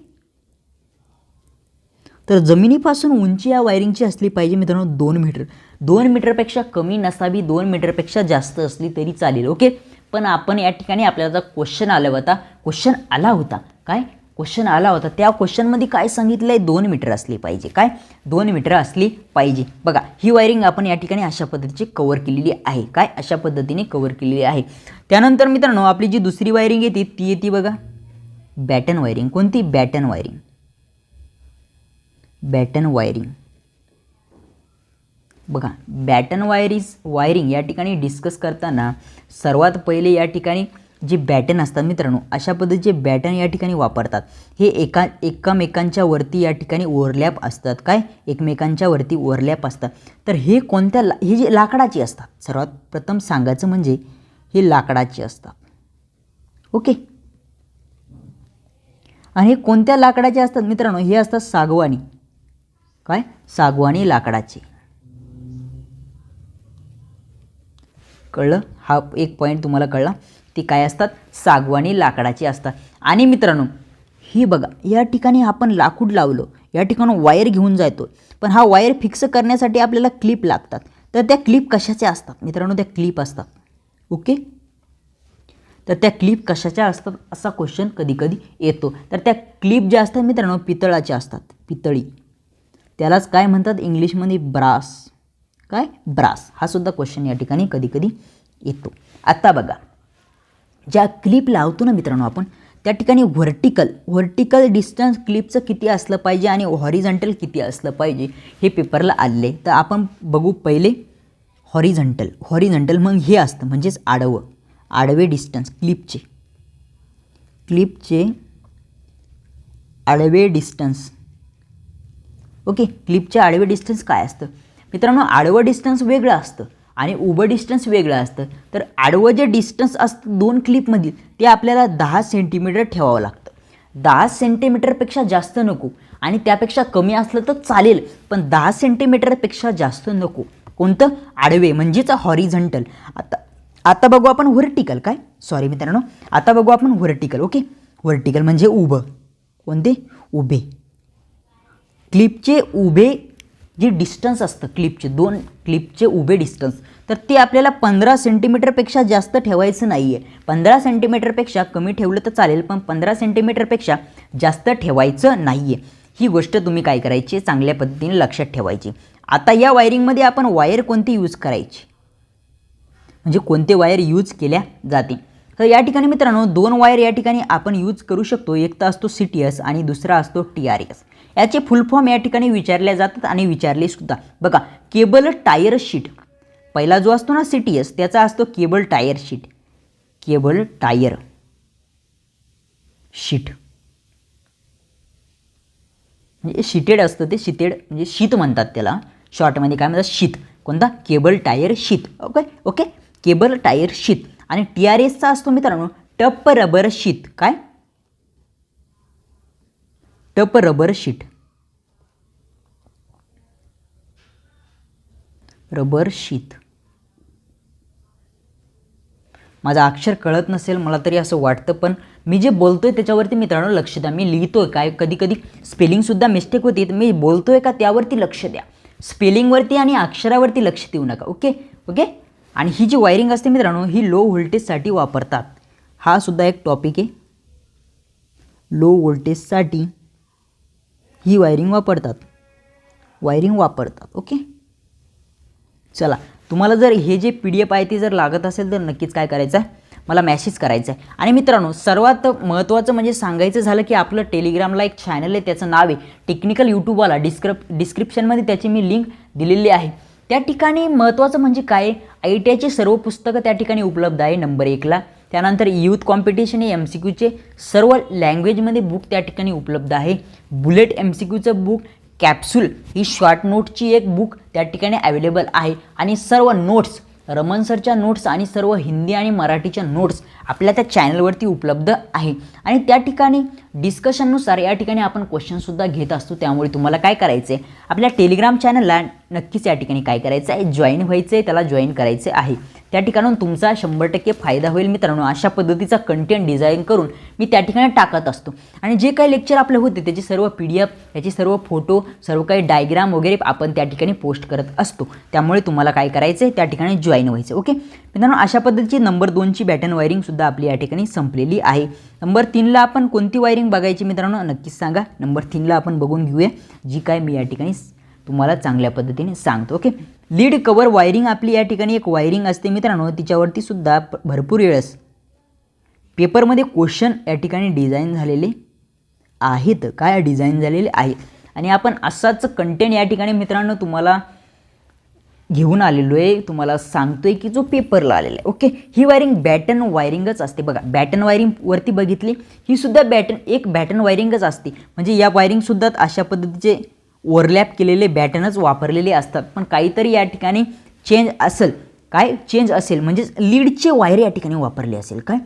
तर जमिनीपासून उंची या वायरिंगची असली पाहिजे मित्रांनो 2 मीटर. 2 मीटरपेक्षा कमी नसावी, 2 मीटरपेक्षा जास्त असली तरी चालेल. ओके, पण आपण या ठिकाणी आपल्याला क्वेश्चन आला होता, काय क्वेश्चन आला होता, त्या क्वेश्चनमध्ये काय सांगितलं आहे, 2 मीटर असली पाहिजे. काय 2 मीटर असली पाहिजे. बघा ही वायरिंग आपण या ठिकाणी अशा पद्धतीची कव्हर केलेली आहे. काय अशा पद्धतीने कव्हर केलेली आहे. त्यानंतर मित्रांनो आपली जी दुसरी वायरिंग येते ती येते बघा बॅटन वायरिंग. कोणती, बॅटन वायरिंग. बॅटन वायरिंग बघा, बॅटन वायरिंग या ठिकाणी डिस्कस करताना सर्वात पहिले या ठिकाणी जे बॅटन असतात मित्रांनो, अशा पद्धतीचे बॅटन या ठिकाणी वापरतात. हे एकमेकांच्या वरती या ठिकाणी ओव्हरलॅप असतात. काय एकमेकांच्या वरती ओव्हरलॅप असतात. तर हे कोणत्या, हे जे लाकडाची असतात, सर्वात प्रथम सांगायचं म्हणजे हे लाकडाची असतात. ओके, आणि हे कोणत्या लाकडाचे असतात मित्रांनो, हे असतात सागवानी. काय, सागवानी लाकडाचे. कळलं, हा एक पॉईंट तुम्हाला कळला. ती काय असतात, सागवानी लाकडाची असतात. आणि मित्रांनो ही बघा, या ठिकाणी आपण लाकूड लावलं, या ठिकाणी वायर घेऊन जातो, पण हा वायर फिक्स करण्यासाठी आपल्याला क्लिप लागतात. तर त्या क्लिप कशाच्या असतात मित्रांनो, त्या क्लिप असतात. ओके, तर त्या क्लिप कशाच्या असतात असा क्वेश्चन कधी कधी येतो. तर त्या क्लिप ज्या असतात मित्रांनो पितळाच्या असतात, पितळी. त्यालाच काय म्हणतात इंग्लिशमध्ये, ब्रास. काय, ब्रास. हा सुद्धा क्वेश्चन या ठिकाणी कधी कधी येतो. आता बघा, ज्या क्लिप लावतो ना मित्रांनो आपण, त्या ठिकाणी व्हर्टिकल डिस्टन्स क्लिपचं किती असलं पाहिजे आणि हॉरिझॉन्टल किती असलं पाहिजे हे पेपरला आले. तर आपण बघू पहिले हॉरिझॉन्टल मग हे असतं म्हणजेच आडवे डिस्टन्स क्लिपचे आडवे डिस्टन्स. ओके, क्लिपचे आडवे डिस्टन्स काय असतं मित्रांनो, आडवं डिस्टन्स वेगळं असतं आणि उभं डिस्टन्स वेगळं असतं. तर आडवं जे डिस्टन्स असतं 2 क्लिपमधील ते आपल्याला 10 सेंटीमीटर ठेवावं लागतं. 10 सेंटीमीटरपेक्षा जास्त नको आणि त्यापेक्षा कमी असलं तर चालेल, पण 10 सेंटीमीटरपेक्षा जास्त नको. कोणतं, आडवे म्हणजेच हॉरिझॉन्टल. आता बघू आपण व्हर्टिकल. काय, सॉरी मित्रांनो, आता बघू आपण व्हर्टिकल. ओके, व्हर्टिकल म्हणजे उभं. कोणते, उभे. क्लिपचे उभे जे डिस्टन्स असतं, क्लिपचे उभे डिस्टन्स, तर ते आपल्याला 15 सेंटीमीटरपेक्षा जास्त ठेवायचं नाही आहे. 15 सेंटीमीटरपेक्षा कमी ठेवलं तर चालेल, पण 15 सेंटीमीटरपेक्षा जास्त ठेवायचं नाही आहे. ही गोष्ट तुम्ही काय करायची, चांगल्या पद्धतीने लक्षात ठेवायची. आता या वायरिंगमध्ये आपण वायर कोणती यूज करायची, म्हणजे कोणते वायर यूज केल्या जाते. तर या ठिकाणी मित्रांनो 2 वायर या ठिकाणी आपण यूज करू शकतो. एक तर असतो CTS आणि दुसरा असतो TRS. याचे फुल फॉर्म या ठिकाणी विचारले जातात आणि विचारले सुद्धा. बघा, केबल टायर शीट, पहिला जो असतो ना CTS त्याचा असतो cable tyre sheet. Cable tyre sheet म्हणजे शीटेड असतं, ते शीटेड म्हणजे शीत म्हणतात त्याला, शॉर्टमध्ये काय म्हणतात, शीत. कोणता, cable tyre sheet. Okay, cable tyre sheet. आणि TRSचा असतो मित्रांनो टप रबर शीट. काय, टप रबर शीट. Rubber sheet. माझं अक्षर कळत नसेल मला तरी असं वाटतं, पण मी जे बोलतोय त्याच्यावरती मित्रांनो लक्ष द्या. मी लिहितोय काय, कधी कधी स्पेलिंगसुद्धा मिस्टेक होती, तर मी बोलतोय का त्यावरती लक्ष द्या. स्पेलिंगवरती आणि अक्षरावरती लक्ष देऊ नका. ओके. आणि ही जी वायरिंग असते मित्रांनो ही लो व्होल्टेजसाठी वापरतात. हा सुद्धा एक टॉपिक आहे. लो व्होल्टेजसाठी ही वायरिंग वापरतात. ओके, चला, तुम्हाला जर हे जे PDF आहे ते जर लागत असेल तर नक्कीच काय करायचं आहे, मला मेसेज करायचा आहे. आणि मित्रांनो सर्वात महत्त्वाचं म्हणजे सांगायचं झालं की आपलं टेलिग्रामला एक चॅनल आहे, त्याचं नाव आहे टेक्निकल यूट्यूबवाला. डिस्क्रिप्शनमध्ये त्याची मी लिंक दिलेली आहे. त्या ठिकाणी महत्त्वाचं म्हणजे काय, ITIची सर्व पुस्तकं त्या ठिकाणी उपलब्ध आहे. नंबर 1ला त्यानंतर यूथ कॉम्पिटिशन हे MCQचे सर्व लँग्वेजमध्ये बुक त्या ठिकाणी उपलब्ध आहे. बुलेट MCQचं बुक, कॅप्सूल ही शॉर्ट नोटची एक बुक त्या ठिकाणी अवेलेबल आहे आणि सर्व नोट्स रमन सरच्या नोट्स आणि सर्व हिंदी आणि मराठीच्या नोट्स आपल्या त्या चॅनलवरती उपलब्ध आहे. आणि त्या ठिकाणी डिस्कशननुसार या ठिकाणी आपण क्वेश्चनसुद्धा घेत असतो. त्यामुळे तुम्हाला काय करायचं आहे, आपल्या टेलिग्राम चॅनलला नक्कीच या ठिकाणी काय करायचं आहे, जॉईन व्हायचं आहे, त्याला जॉईन करायचे आहे. त्या ठिकाणून तुमचा 100% फायदा होईल मित्रांनो. अशा पद्धतीचा कंटेंट डिझाईन करून मी त्या ठिकाणी टाकत असतो आणि जे काही लेक्चर आपले होते त्याची सर्व PDF, याची सर्व फोटो, सर्व काही डायग्राम वगैरे आपण त्या ठिकाणी पोस्ट करत असतो. त्यामुळे तुम्हाला काय करायचं आहे, त्या ठिकाणी जॉईन व्हायचं. ओके मित्रांनो, अशा पद्धतीची नंबर 2ची बॅटन वायरिंगसुद्धा आपली या ठिकाणी संपलेली आहे. नंबर 3ला आपण कोणती वायरिंग बघायची मित्रांनो, नक्कीच सांगा. नंबर 3ला आपण बघून घेऊया, जी काय मी या ठिकाणी तुम्हाला चांगल्या पद्धतीने सांगतो. ओके, लीड कवर वायरिंग आपली या ठिकाणी एक वायरिंग असते मित्रांनो. तिच्यावरती सुद्धा भरपूर वेळेस पेपरमध्ये क्वेश्चन या ठिकाणी डिझाईन झालेले आहेत. काय डिझाईन झालेले आहेत आणि आपण असाच कंटेंट या ठिकाणी मित्रांनो तुम्हाला घेऊन आलेलो आहे, तुम्हाला सांगतोय की जो पेपरला आलेला आहे. ओके, ही वायरिंग बॅटन वायरिंगच असते. बघा, बॅटन वायरिंगवरती बघितली, ही सुद्धा एक बॅटन वायरिंगच असते. म्हणजे या वायरिंगसुद्धा अशा पद्धतीचे ओव्हरलॅप केलेले बॅटनच वापरलेले असतात. पण काहीतरी या ठिकाणी चेंज असेल, काय चेंज असेल म्हणजेच लीडचे वायर या ठिकाणी वापरले असेल. काय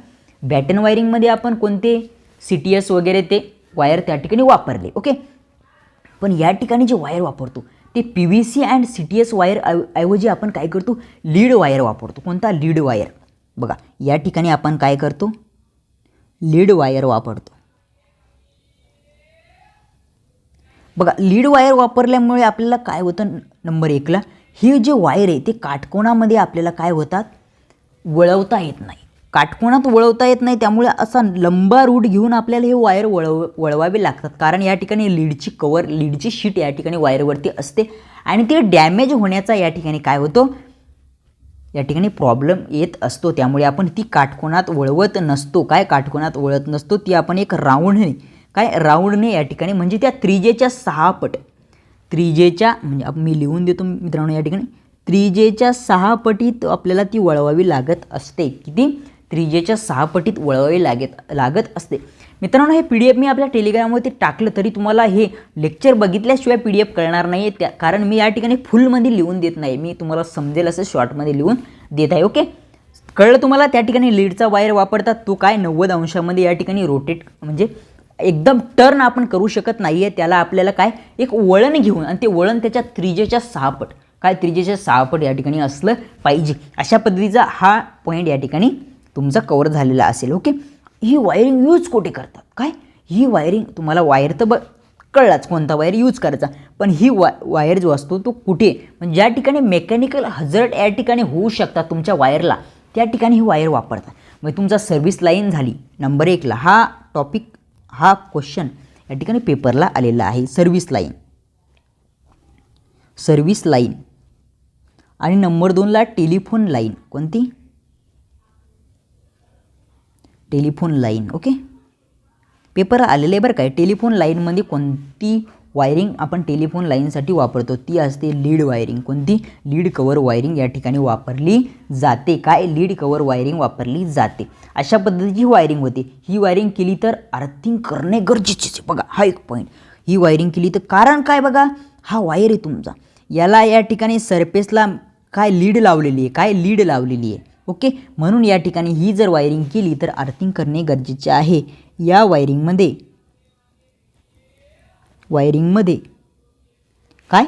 बॅटन वायरिंगमध्ये आपण कोणते CTS वगैरे ते वायर त्या ठिकाणी वापरले. ओके, पण या ठिकाणी जे वायर वापरतो ते PVC अँड CTS वायर ऐवजी आपण काय करतो, लीड वायर वापरतो. कोणता, लीड वायर. बघा, या ठिकाणी आपण काय करतो, लीड वायर वापरतो. बघा, लीड वायर वापरल्यामुळे आपल्याला काय होतं, नंबर 1ला ही जे वायर आहे ते काटकोनामध्ये आपल्याला काय होतात, वळवता येत नाही. काटकोनात वळवता येत नाही, त्यामुळे असा लंबा रूट घेऊन आपल्याला हे वायर वळवावे लागतात. कारण या ठिकाणी लीडची शीट या ठिकाणी वायरवरती असते आणि ते डॅमेज होण्याचा या ठिकाणी काय होतो, या ठिकाणी प्रॉब्लेम येत असतो. त्यामुळे आपण ती काटकोनात वळवत नसतो. काय काटकोनात वळत नसतो, ती आपण एक राऊंडने या ठिकाणी म्हणजे त्या त्रिज्येच्या 6 पट, त्रिज्येच्या म्हणजे मी लिहून देतो मित्रांनो, या ठिकाणी त्रिज्येच्या 6 पटीत आपल्याला ती वळवावी लागत असते. किती, त्रिज्येच्या 6 पटीत वळवावी लागत असते मित्रांनो. हे PDF मी आपल्या टेलिग्रामवरती टाकलं तरी तुम्हाला हे लेक्चर बघितल्याशिवाय PDF कळणार नाही आहे. कारण मी या ठिकाणी फुलमध्ये लिहून देत नाही, मी तुम्हाला समजेल असं शॉर्टमध्ये लिहून देत आहे. ओके, कळलं तुम्हाला. त्या ठिकाणी लीडचा वायर वापरतात, तो काय 90 अंशामध्ये या ठिकाणी रोटेट म्हणजे एकदम टर्न आपण करू शकत नाही आहे. त्याला आपल्याला काय एक वळण घेऊन, आणि ते वळण त्याच्या त्रिज्येच्या 6 पट, काय त्रिज्येच्या 6 पट या ठिकाणी असलं पाहिजे. अशा पद्धतीचा हा पॉईंट या ठिकाणी तुमचा कवर झालेला असेल. ओके, ही वायरिंग यूज कुठे करतात, काय ही वायरिंग तुम्हाला वायर तर कळलाच कोणता वायर यूज करायचा, पण ही वायर जो असतो तो कुठे, म्हणजे ज्या ठिकाणी मेकॅनिकल हजर्ड या ठिकाणी होऊ शकतात तुमच्या वायरला, त्या ठिकाणी ही वायर वापरतात. मग तुमचा सर्व्हिस लाईन झाली. नंबर 1ला हा टॉपिक, हा क्वेश्चन या ठिकाणी पेपरला आलेला आहे. सर्व्हिस लाईन आणि नंबर 2ला टेलिफोन लाईन. कोणती, टेलिफोन लाईन. ओके, पेपर आलेले बरं काय. टेलिफोन लाईनमध्ये कोणती वायरिंग आपण टेलिफोन लाईनसाठी वापरतो, ती असते लीड वायरिंग. कोणती, लीड कवर वायरिंग या ठिकाणी वापरली जाते. काय, लीड कवर वायरिंग वापरली जाते. अशा पद्धतीची वायरिंग होते. ही वायरिंग केली तर अर्थिंग करणे गरजेचेच आहे. बघा, हा एक पॉईंट. ही वायरिंग केली तर, कारण काय, बघा हा वायर आहे तुमचा, याला या ठिकाणी सरफेसला काय लीड लावलेली आहे, काय लीड लावलेली आहे. ओके, म्हणून या ठिकाणी ही जर वायरिंग केली तर अर्थिंग करणे गरजेचे आहे. या वायरिंगमध्ये काय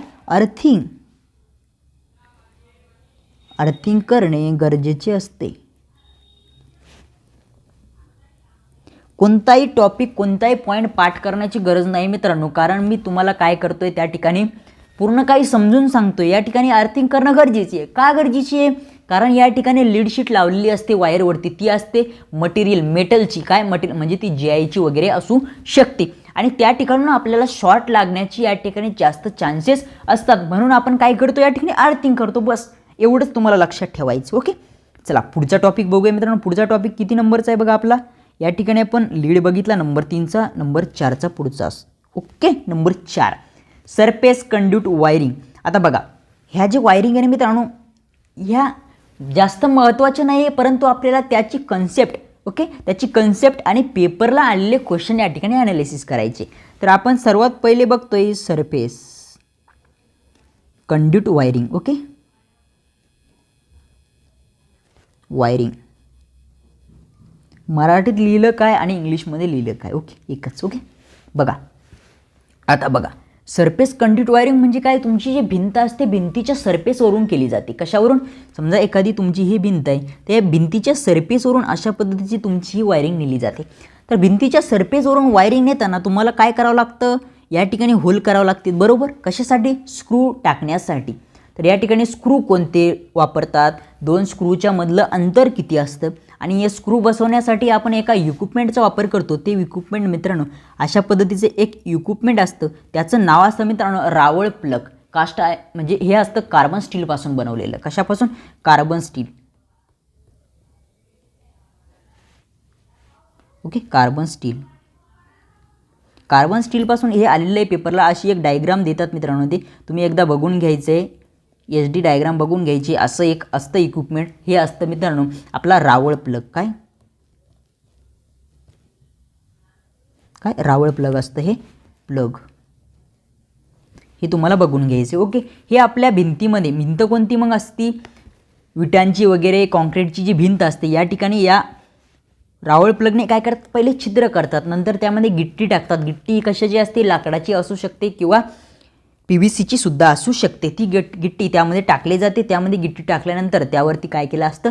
अर्थिंग करणे गरजेचे असते. कोणताही टॉपिक, कोणताही पॉईंट पाठ करण्याची गरज नाही मित्रांनो, कारण मी तुम्हाला काय करतोय त्या ठिकाणी पूर्ण काही समजून सांगतोय. या ठिकाणी अर्थिंग करणं गरजेची आहे. का गरजेची आहे, कारण या ठिकाणी लीड शीट लावलेली असते वायरवरती, ती असते मटेरियल, मेटलची. काय मटेरियल म्हणजे ती GIची वगैरे असू शकते आणि त्या ठिकाणून आपल्याला शॉर्ट लागण्याची या ठिकाणी जास्त चान्सेस असतात. म्हणून आपण काय करतो, या ठिकाणी अर्थिंग करतो. बस एवढंच तुम्हाला लक्षात ठेवायचं. ओके, चला पुढचा टॉपिक बघूया मित्रांनो. पुढचा टॉपिक किती नंबरचा आहे बघा आपला. या ठिकाणी आपण लीड बघितला, नंबर 3चा, नंबर 4चा पुढचा. Okay, number 4 surface conduit wiring. आता बघा, ह्या जे वायरिंग आहे मित्रांनो, ह्या जास्त महत्त्वाचे नाही आहे, परंतु आपल्याला त्याची कन्सेप्ट ओके, त्याची कन्सेप्ट आणि पेपरला आलेले क्वेश्चन या ठिकाणी ॲनालिसिस करायचे. तर आपण सर्वात पहिले बघतोय surface conduit wiring. Okay, wiring मराठीत लिहिलं काय आणि इंग्लिशमध्ये लिहिलं काय? ओके, एकच. ओके, बघा आता बघा, सरफेस कंड्यूट वायरिंग म्हणजे काय? तुमची जी भिंत असते भिंतीच्या सरफेसवरून केली जाते. कशावरून? समजा एखादी तुमची ही भिंत आहे, त्या भिंतीच्या सरफेसवरून अशा पद्धतीची तुमची ही वायरिंग नेली जाते. तर भिंतीच्या सरफेसवरून वायरिंग नेताना तुम्हाला काय करावं लागतं? या ठिकाणी होल करावं लागते, बरोबर. कशासाठी? स्क्रू टाकण्यासाठी. तर या ठिकाणी स्क्रू कोणते वापरतात? 2 स्क्रूच्या मधलं अंतर किती असतं? आणि हे स्क्रू बसवण्यासाठी आपण एका इक्विपमेंटचा वापर करतो. ते इक्विपमेंट मित्रांनो अशा पद्धतीचे एक इक्विपमेंट असतं, त्याचं नाव असतं मित्रांनो रावळ प्लग. कास्ट आहे म्हणजे हे असतं कार्बन स्टीलपासून बनवलेलं. कशापासून? Carbon steel. Okay, carbon steel. Carbon स्टीलपासून हे आलेलं आहे पेपरला. अशी एक डायग्राम देतात मित्रांनो, ते तुम्ही एकदा बघून घ्यायचं आहे. HD डायग्राम बघून घ्यायची. असं एक असतं इक्विपमेंट. हे असतं मित्रांनो आपला रावळ प्लग. काय काय रावळ प्लग असतं हे प्लग. हे तुम्हाला बघून घ्यायचे. ओके, हे आपल्या भिंतीमध्ये, भिंत कोणती मग असती? विटांची वगैरे कॉन्क्रीटची जी भिंत असते, या ठिकाणी या रावळ प्लगने काय करतात? पहिले छिद्र करतात, नंतर त्यामध्ये गिट्टी टाकतात. गिट्टी कशाची असते? लाकडाची असू शकते किंवा PVCची सुद्धा असू शकते. ती गिट्टी त्यामध्ये टाकली जाते. त्यामध्ये गिट्टी टाकल्यानंतर त्यावरती काय केलं असतं?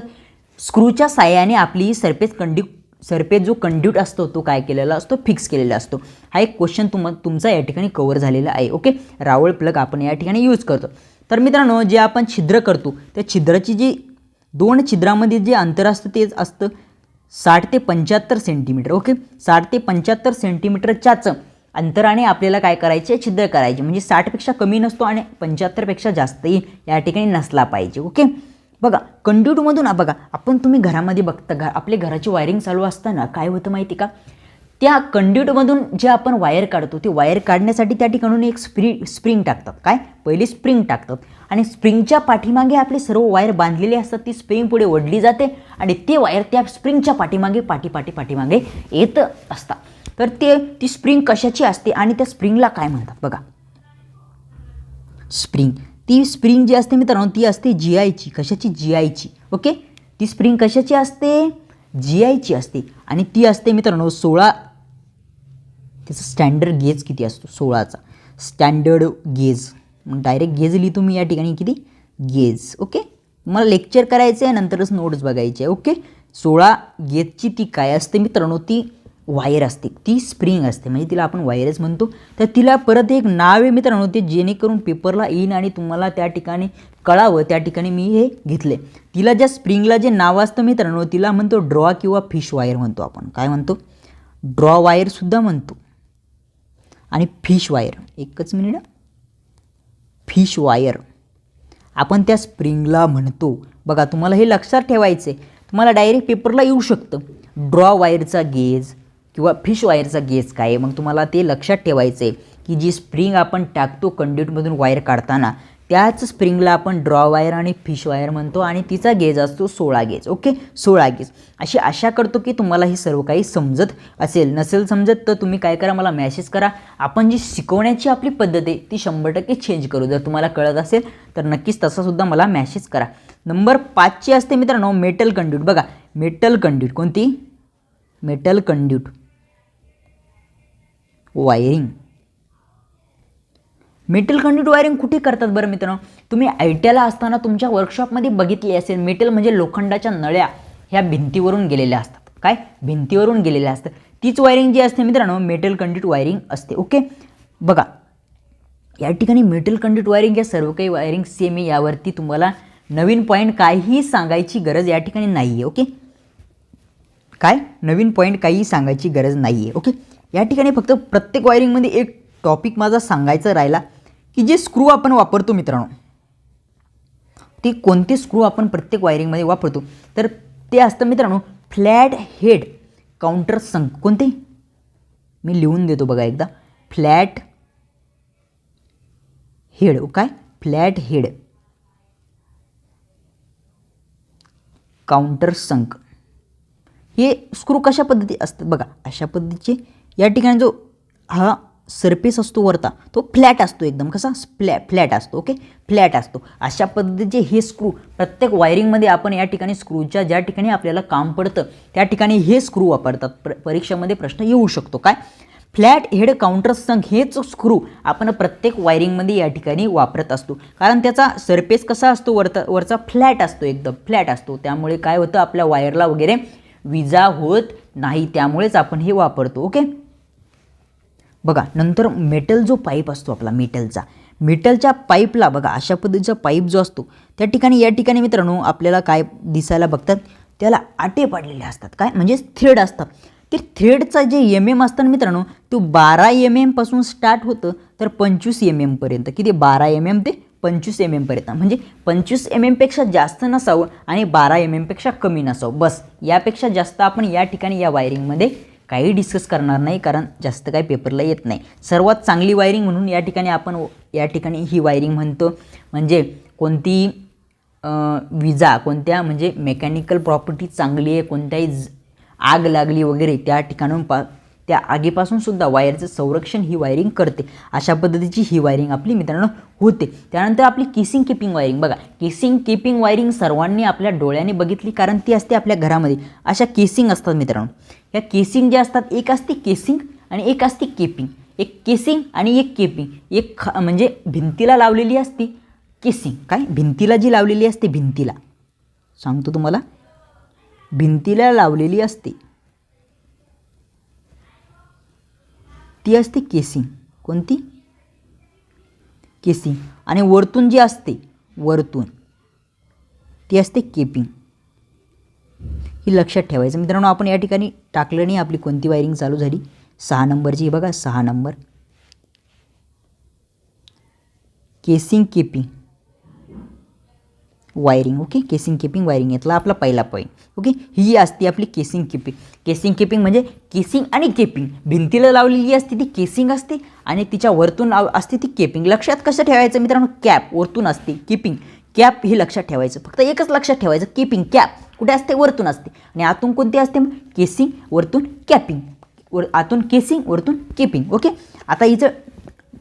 स्क्रूच्या साहाय्याने आपली सरफेस जो कंड्यूट असतो तो काय केलेला असतो? फिक्स केलेला असतो. हा एक क्वेश्चन तुमचा या ठिकाणी कव्हर झालेला आहे. ओके, रावळ प्लग आपण या ठिकाणी यूज करतो. तर मित्रांनो जे आपण छिद्र करतो त्या छिद्राची जी 2 छिद्रामध्ये जे अंतर असतं तेच असतं 60 ते 75 सेंटीमीटर. ओके, 60 ते 75 सेंटीमीटरच्याच अंतराने आपल्याला काय करायचे? छिद्र करायचे. म्हणजे 60पेक्षा कमी नसतो आणि 75पेक्षा जास्तही या ठिकाणी नसला पाहिजे. ओके, बघा कंड्यूटमधून बघा आपण, तुम्ही घरामध्ये बघता, आपल्या घराची वायरिंग चालू असताना काय होतं माहिती का? त्या कंड्यूटमधून जे आपण वायर काढतो ते वायर काढण्यासाठी त्या ठिकाणून एक स्प्रिंग टाकतात. काय? पहिली स्प्रिंग टाकतात आणि स्प्रिंगच्या पाठीमागे आपले सर्व वायर बांधलेले असतात. ती स्प्रिंग पुढे ओढली जाते आणि ते वायर त्या स्प्रिंगच्या पाठीमागे पाठीमागे येत असतात. तर ती स्प्रिंग कशाची असते आणि त्या स्प्रिंगला काय म्हणतात? बघा, स्प्रिंग. ती स्प्रिंग जी असते मित्रांनो ती असते GIची. कशाची? GIची. ओके, ती स्प्रिंग कशाची असते? GIची असते आणि ती असते मित्रांनो 16. त्याचं स्टँडर्ड गेज किती असतो? 16चा स्टँडर्ड गेज. मग डायरेक्ट गेज लिहितो मी या ठिकाणी. किती? गेज. ओके, मला लेक्चर करायचं आहे, नंतरच नोट्स बघायचे आहे. ओके, 16 गेजची ती काय असते मित्रांनो? ती वायर असते, ती स्प्रिंग असते, म्हणजे तिला आपण वायरच म्हणतो. तर तिला परत एक नाव आहे मित्रांनो, ते जेणेकरून पेपरला येईन आणि तुम्हाला त्या ठिकाणी कळावं, त्या ठिकाणी मी हे घेतले. तिला ज्या स्प्रिंगला जे नाव असतं मित्रांनो तिला म्हणतो ड्रॉ किंवा फिश वायर म्हणतो आपण. काय म्हणतो? ड्रॉ वायरसुद्धा म्हणतो आणि फिश वायर. एकच मिनिट. फिश वायर आपण त्या स्प्रिंगला म्हणतो. बघा, तुम्हाला हे लक्षात ठेवायचं आहे. तुम्हाला डायरेक्ट पेपरला येऊ शकतं ड्रॉ वायरचा गेज किंवा फिश वायरचा गेज काय आहे. मग तुम्हाला ते लक्षात ठेवायचं आहे की जी स्प्रिंग आपण टाकतो कंड्यूटमधून वायर काढताना त्याच स्प्रिंगला आपण ड्रॉ वायर आणि फिश वायर म्हणतो आणि तिचा गेज असतो 16 गेज. Okay, 16 gauge. अशी आशा करतो की तुम्हाला हे सर्व काही समजत असेल. नसेल समजत तर तुम्ही काय करा, मला मॅसेज करा. आपण जी शिकवण्याची आपली पद्धत आहे ती 100% चेंज करू. जर तुम्हाला कळत असेल तर नक्कीच तसासुद्धा मला मॅसेज करा. नंबर 5ची असते मित्रांनो मेटल कंड्यूट. बघा, मेटल कंड्यूट कोणती? Metal conduit wiring. Metal conduit wiring कुठे करतात बरं मित्रांनो? तुम्ही ITला असताना तुमच्या वर्कशॉपमध्ये बघितले असेल. मेटल म्हणजे लोखंडाच्या नळ्या ह्या भिंतीवरून गेलेल्या असतात. काय? भिंतीवरून गेलेल्या असतात. तीच वायरिंग जी असते मित्रांनो मेटल कंड्यूट वायरिंग असते. ओके, बघा या ठिकाणी मेटल कंड्यूट वायरिंग या सर्व काही वायरिंग सेम आहे. यावरती तुम्हाला नवीन पॉईंट काहीही सांगायची गरज या ठिकाणी नाही आहे. ओके, काय नवीन पॉईंट काहीही सांगायची गरज नाही आहे. ओके, या ठिकाणी फक्त प्रत्येक वायरिंगमध्ये एक टॉपिक माझा सांगायचा राहिला की जे स्क्रू आपण वापरतो मित्रांनो, ते कोणते स्क्रू आपण प्रत्येक वायरिंगमध्ये वापरतो तर ते असतं मित्रांनो फ्लॅट हेड काउंटर संक. कोणते? मी लिहून देतो बघा एकदा. Flat head. काय? फ्लॅट हेड काउंटर संक. हे स्क्रू कशा पद्धती असतात बघा, अशा पद्धतीचे या ठिकाणी जो हा सरफेस असतो वरता तो फ्लॅट असतो, एकदम कसा फ्लॅट असतो, ओके फ्लॅट असतो. अशा पद्धतीचे हे स्क्रू प्रत्येक वायरिंगमध्ये आपण या ठिकाणी स्क्रूच्या ज्या ठिकाणी आपल्याला काम पडतं त्या ठिकाणी हे स्क्रू वापरतात. परीक्षेमध्ये प्रश्न येऊ शकतो काय, फ्लॅट हेड काउंटर संघ हेच स्क्रू आपण प्रत्येक वायरिंगमध्ये या ठिकाणी वापरत असतो, कारण त्याचा सरफेस कसा असतो वरचा फ्लॅट असतो, एकदम फ्लॅट असतो. त्यामुळे काय होतं आपल्या वायरला वगैरे विजा होत नाही, त्यामुळेच आपण हे वापरतो. ओके बघा, नंतर मेटल जो पाईप असतो आपला मेटलच्या पाईपला बघा अशा पद्धतीचा पाईप जो असतो त्या ठिकाणी या ठिकाणी मित्रांनो आपल्याला काय दिसायला बघतात, त्याला आटे पाडलेले असतात, काय म्हणजे थ्रेड असतात. ते थ्रेडचा जे MM असतात मित्रांनो तो 12 MM पासून स्टार्ट होतं तर 25 MM पर्यंत. किती 12 MM ते 25 MM पर्यंत, म्हणजे 25 MM पेक्षा जास्त नसावं आणि 12 MM पेक्षा कमी नसावं, बस यापेक्षा जास्त आपण या ठिकाणी या वायरिंगमध्ये काही डिस्कस करणार नाही, कारण जास्त काही पेपरला येत नाही. सर्वात चांगली वायरिंग म्हणून या ठिकाणी आपण या ठिकाणी ही वायरिंग म्हणतो, म्हणजे कोणती विजा कोणत्या म्हणजे मेकॅनिकल प्रॉपर्टी चांगली आहे, कोणत्याही आग लागली वगैरे त्या ठिकाणून त्या आगीपासून सुद्धा वायरचं संरक्षण ही वायरिंग करते. अशा पद्धतीची ही वायरिंग आपली मित्रांनो होते. त्यानंतर आपली केसिंग कीपिंग वायरिंग बघा, केसिंग कीपिंग वायरिंग सर्वांनी आपल्या डोळ्याने बघितली, कारण ती असते आपल्या घरामध्ये. अशा केसिंग असतात मित्रांनो, या केसिंग ज्या असतात एक असते केसिंग आणि एक असते केपिंग. एक केसिंग आणि एक केपिंग, एक म्हणजे भिंतीला लावलेली असते केसिंग, काय भिंतीला जी लावलेली असते, भिंतीला सांगतो तुम्हाला, भिंतीला लावलेली असते ती असते केसिंग. कोणती केसिंग. आणि वरतून जी असते वरतून ती असते केपिंग. ही लक्षात ठेवायचं मित्रांनो. आपण या ठिकाणी टाकलं नाही आपली कोणती वायरिंग चालू झाली, 6 नंबरची बघा, 6 number casing capping wiring. Okay casing capping wiring यातला आपला पहिला पॉईंट. ओके ही असते आपली केसिंग कीपिंग. केसिंग कीपिंग म्हणजे केसिंग आणि केपिंग, भिंतीला लावलेली असते ती केसिंग असते आणि तिच्या वरतून असते ती केपिंग. लक्षात कसं ठेवायचं मित्रांनो, कॅप वरतून असते, कीपिंग कॅप हे लक्षात ठेवायचं, फक्त एकच लक्षात ठेवायचं, कीपिंग कॅप कुठे असते वरतून असते आणि आतून कोणती असते केसिंग वरतून कॅपिंग, आतून केसिंग वरतून कीपिंग. ओके आता हिचं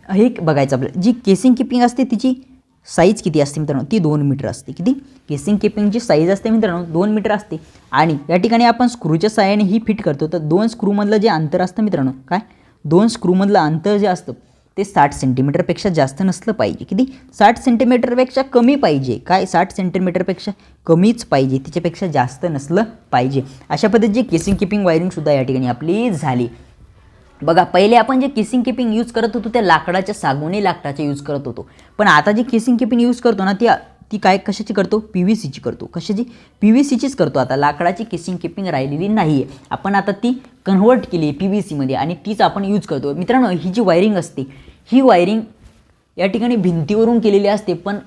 हे बघायचं आपलं, जी केसिंग कीपिंग असते तिची साईज किती असते मित्रांनो, ती 2 मीटर असते. किती केसिंग कीपिंगची साईज असते मित्रांनो 2 मीटर असते. आणि या ठिकाणी आपण स्क्रूच्या साहाय्याने ही फिट करतो, तर 2 स्क्रूमधलं जे अंतर असतं मित्रांनो, काय 2 स्क्रूमधलं अंतर जे असतं ते 60 सेंटीमीटरपेक्षा जास्त नसलं पाहिजे. किती 60 सेंटीमीटरपेक्षा कमी पाहिजे, काय 60 सेंटीमीटरपेक्षा कमीच पाहिजे, त्याच्यापेक्षा जास्त नसलं पाहिजे. अशा पद्धतीची केसिंग कीपिंग वायरिंगसुद्धा या ठिकाणी आपली झाली. बघा पहिले आपण जे केसिंग कीपिंग यूज करत होतो त्या लाकडाच्या सागवणी लाकडाचे यूज करत होतो, पण आता जी केसिंग कीपिंग यूज करतो ना ती काय कशाची करतो, PVCची करतो. कशाची PVCचीच करतो. आता लाकडाची केसिंग कीपिंग राहिलेली नाही आहे, आपण आता ती कन्व्हर्ट केली आहे PVCमध्ये आणि तीच आपण यूज करतो. मित्रांनो ही जी वायरिंग असते ही वायरिंग या ठिकाणी भिंतीवरून केलेली असते, पण